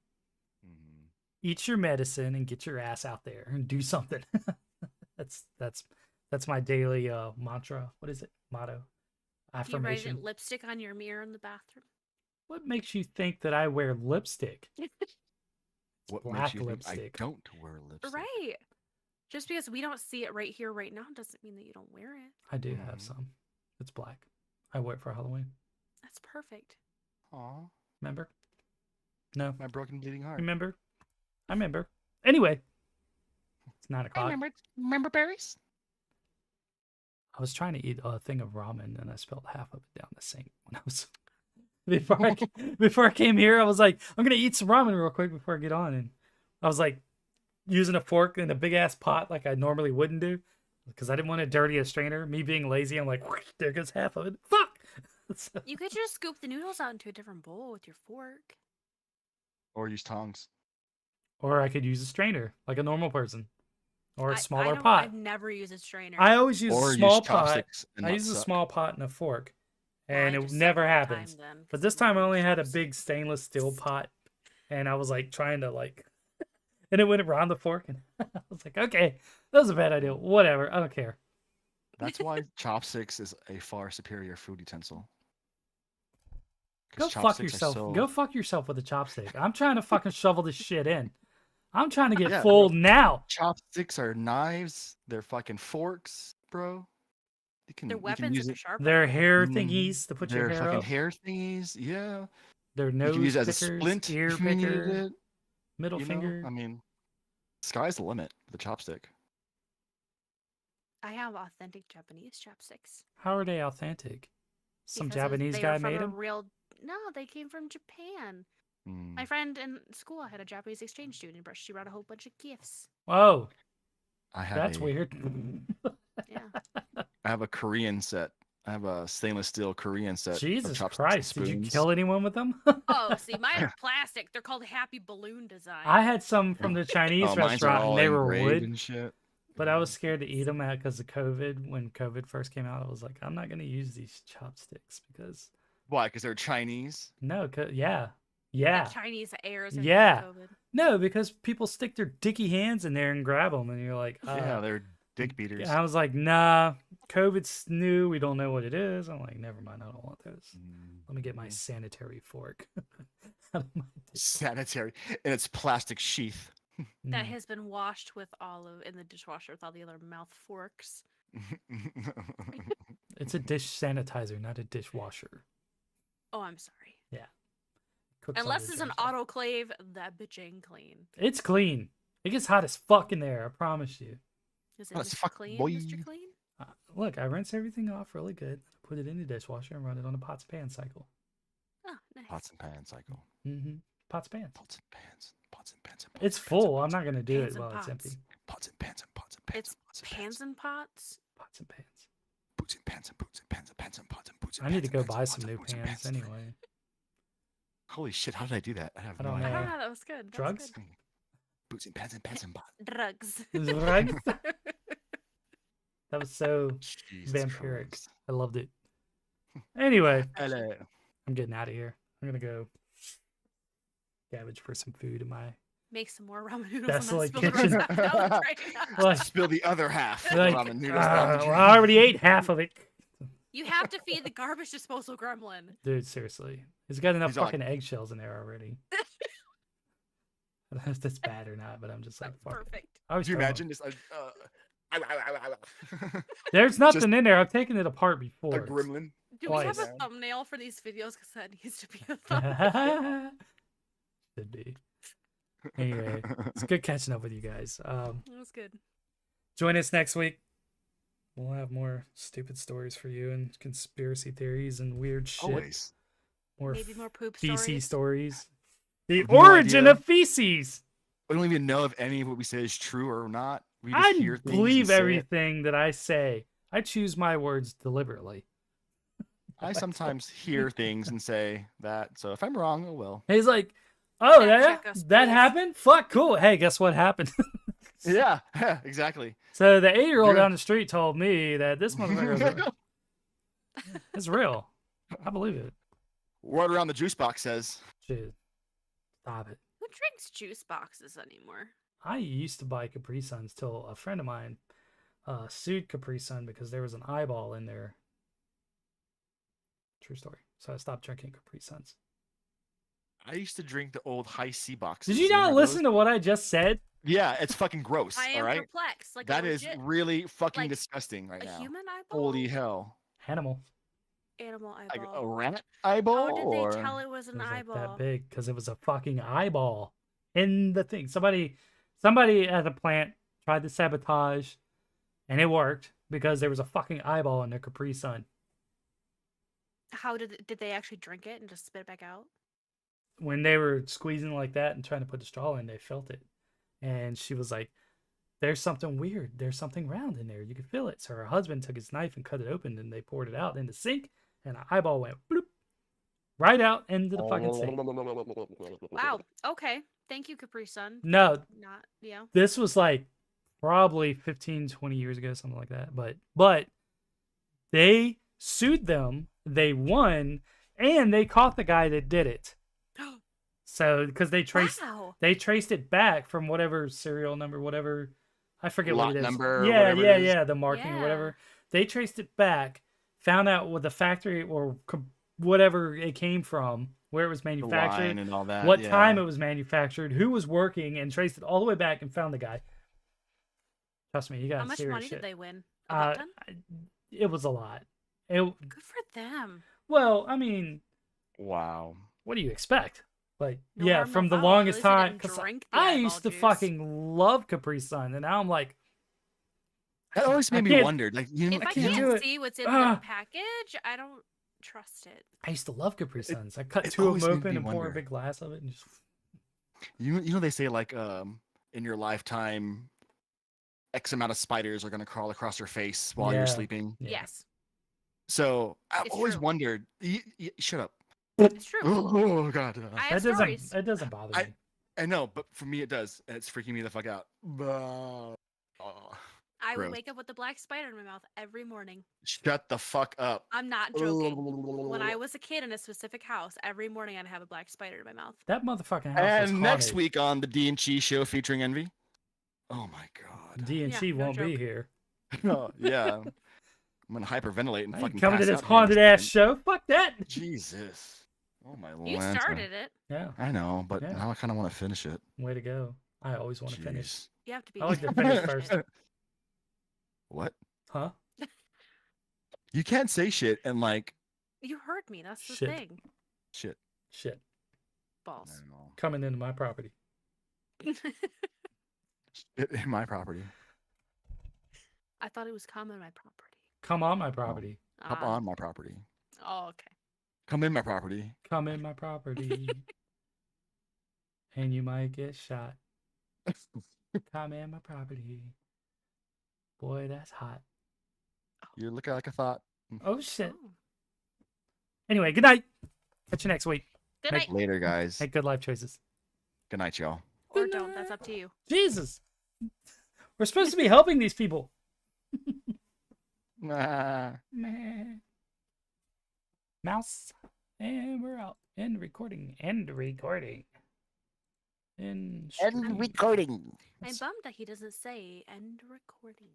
Mhm. eat your medicine and get your ass out there and do something. that's my daily mantra. What is it? Motto. Do you write it Affirmation. lipstick on your mirror in the bathroom? What makes you think that I wear lipstick? What Black makes you think lipstick. I don't wear lipstick? Right. Just because we don't see it right here, right now, doesn't mean that you don't wear it. I do have Mhm. some. It's black. I wear it for Halloween. That's perfect. Aw, Remember? No. my broken bleeding heart. Remember? I remember. Anyway, it's 9 o'clock. Remember berries? I was trying to eat a thing of ramen and I spilled half of it down the sink when I was before I came here. I was like, I'm gonna eat some ramen real quick before I get on, and I was like using a fork in a big ass pot like I normally wouldn't do because I didn't want to dirty a strainer. Me being lazy, I'm like, there goes half of it. Fuck. So- You could just scoop the noodles out into a different bowl with your fork. Or use tongs. or I could use a strainer like a normal person, or a smaller don't- pot. I've never used a strainer. I always use Or a use small pot. chopsticks and I not use a suck. small pot and a fork, Well, I and it just suck never all the time happens. then, 'cause But this I'm time I not only had a used. big stainless steel pot, and I was like trying to like, and it went around the fork, and I was like, okay, that was a bad idea. Whatever, I don't care. That's why chopsticks is a far superior food utensil. Go 'Cause fuck chopsticks are yourself. so- Go fuck yourself with a chopstick. I'm trying to fucking shovel this shit in. I'm trying to get Yeah, full bro. now. Chopsticks are knives. They're fucking forks, bro. They're You can weapons use with a it. sharp They're one. hair Mm, thingies to put your They're hair fucking up. hair thingies. Yeah. They're You nose can use it as a pickers, splint ear if you needed picker, it. middle You know, finger. I mean, sky's the limit with the chopstick. I have authentic Japanese chopsticks. How are they authentic? Some because Japanese they guy are from made a them? real. No, they came from Japan. Mm. My friend in school had a Japanese exchange student, but she brought a whole bunch of gifts. Oh, I have that's a weird. Yeah. I have a Korean set. I have a stainless steel Korean set. of Jesus chopsticks Christ, and did you spoons. kill anyone with them? Oh, see, mine are plastic. They're called Happy Balloon Design. I had some from the Chinese Oh, mines are restaurant and all they were engraved wood, and shit. but I was scared to eat them because of COVID. When COVID first came out, I was like, I'm not going to use these chopsticks because, Why? Because they're Chinese. no, yeah. The Yeah. Chinese heirs. Yeah. COVID. No, because people stick their dicky hands in there and grab them, and you're like, Yeah, they're dick beaters. I was like, nah, COVID's new. We don't know what it is. I'm like, never mind. I don't want those. Let me get my sanitary fork. Out of my dick. Sanitary in its plastic sheath. That Mm. has been washed with olive in the dishwasher with all the other mouth forks. It's a dish sanitizer, not a dishwasher. Oh, I'm sorry. Cooks all Unless your it's an germs off. autoclave, that bitch ain't clean. It's clean. It gets hot as fuck in there. I promise you. Is it Let's Mr. fuck, Clean? boy. Mr. Clean? Look, I rinse everything off really good. Put it in the dishwasher and run it on a pots and pans cycle. Oh, nice. Pots and pan cycle. Mm-hmm. Pots and pans. Pots and pans. Pots and pans. And pots It's and pans and full. I'm pots not gonna do Pans it and while it's pots. empty. Pots and pans and pots and pans. It's and pots and pans and pots. Pots and pans. Boots and pans and boots and pans and pans and pots and boots and I need pans to and go pans buy and some pots new and boots and pans pans. anyway. Holy shit! How did I do that? I have I no don't know. idea. Ah, that was good. That was Drugs? good. Boots and pans and pans and pots. Drugs. Right? That was so Jesus vampiric. Christ. I loved it. Anyway, Hello. I'm getting out of here. I'm gonna go scavenge for some food in my Make some more ramen noodles That's and then like spill the kitchen. rest out right now. like, Spill the other half. of like ramen noodles down the well, drain. I already ate half of it. You have to feed the garbage disposal gremlin. Dude, seriously. He's got enough He's all fucking eggshells in there already. I don't know if that's bad or not, but I'm just like, That's fuck it. perfect. I always Could you throw 'em. imagine just There's nothing in there. I've taken it apart a before. gremlin? Do we have Twice. a thumbnail for these videos? Because that needs to be a thumbnail. Should be. Anyway, it's good catching up with you guys. That was good. Join us next week. We'll have more stupid stories for you and conspiracy theories and weird shit. Always. More Maybe more poop feces stories. stories. The have no origin idea. of feces. We don't even know if any of what we say is true or not. We just I hear things and believe say it. everything that I say. I choose my words deliberately. I sometimes hear things and say that. So if I'm wrong, oh well. He's like, oh, Fact yeah, check us, that please." happened? Fuck, cool. Hey, guess what happened? Yeah, exactly. So the 8-year-old Good. down the street told me that this motherfucker is real. I believe it. Word around the juice box says. Shit. Stop it. Who drinks juice boxes anymore? I used to buy Capri Suns till a friend of mine sued Capri Sun because there was an eyeball in there. True story. So I stopped drinking Capri Suns. I used to drink the old high C boxes. Did you not remember those? listen to what I just said? Yeah, it's fucking gross. I all am right, perplexed. Like that a is legit, really fucking like, disgusting right a now. human eyeball, Holy hell! Animal. animal Like a eyeball. rat eyeball, How did they or tell it was It an was like that eyeball? big because it was a fucking eyeball in the thing. Somebody at the plant tried to sabotage, and it worked because there was a fucking eyeball in their Capri Sun. How did they actually drink it and just spit it back out? When they were squeezing like that and trying to put the straw in, they felt it. And she was like, there's something weird. There's something round in there. You can feel it. So her husband took his knife and cut it open, and they poured it out in the sink, and an eyeball went bloop right out into the fucking sink. Wow. Okay. Thank you, Capri Sun. No, Not, yeah. this was like probably 15, 20 years ago, something like that. But they sued them, they won, and they caught the guy that did it. So because they traced Wow. it back from whatever serial number, whatever, I forget lot what it is. number, or Yeah, whatever yeah, it is. yeah, the marking or Yeah. whatever. They traced it back, found out what the factory or whatever it came from, where it was The manufactured, line and all that. what yeah. time it was manufactured, who was working, and traced it all the way back and found the guy. Trust me, you got How much serious money shit. did they win? A buck ton? It was a lot. Good for them. Well, I mean, Wow. what do you expect? Like, No yeah, harm, no from the foul. At longest least they time, didn't because drink the I eyeball used to juice. fucking love Capri Sun, and now I'm like, That always I made me can't- wonder. Like, you know, If I can't do can't it. see what's in Ah. the package, I don't trust it. I used to love Capri Suns. I cut it 2 of always them made open me and pour a wonder. big glass of it, and just you know they say like in your lifetime, X amount of spiders are gonna crawl across your face while Yeah. you're sleeping. Yeah. Yes, So I've It's always true. wondered. Shut up. it's true. Oh God. I have that stories. doesn't bother me. I know, but for me it does, and it's freaking me the fuck out. Oh, I would gross. wake up with a black spider in my mouth every morning. shut the fuck up. I'm not joking. When I was a kid in a specific house, every morning I'd have a black spider in my mouth. That motherfucking house was And next haunted. week on the Dee and Chee Show featuring Envy. Oh my God. D and Yeah, Chee no won't be joke. here. Oh, yeah. I'm gonna hyperventilate and I fucking ain't coming to pass this out here in a haunted ass second. show. Fuck that. Jesus. Oh my You Lanta. started it. Yeah, I know, but Yeah. now I kind of want to finish it. way to go. I always want to finish. Jeez. You have to be. I like to finish first. What? Huh? You can't say shit and like You heard me. That's the Shit. thing. shit. Shit. I Balls. don't know. Coming into my property. Shit in my property. I thought it was common my property. Come on my property. Hop Ah. on my property. Oh, okay. Come in my property. Come in my property. And you might get shot. Come in my property. Boy, that's hot. You're looking like a thought. Oh shit. Oh. Anyway, good night. Catch you next week. Good Hey, night. Later, guys. Make good life choices. Good night, y'all. Or Good don't. That's night. up to you. Jesus. We're supposed to be helping these people. Nah. Meh. Mouse. And we're out. End recording. End recording. End End stream. recording. I'm bummed that he doesn't say end recording.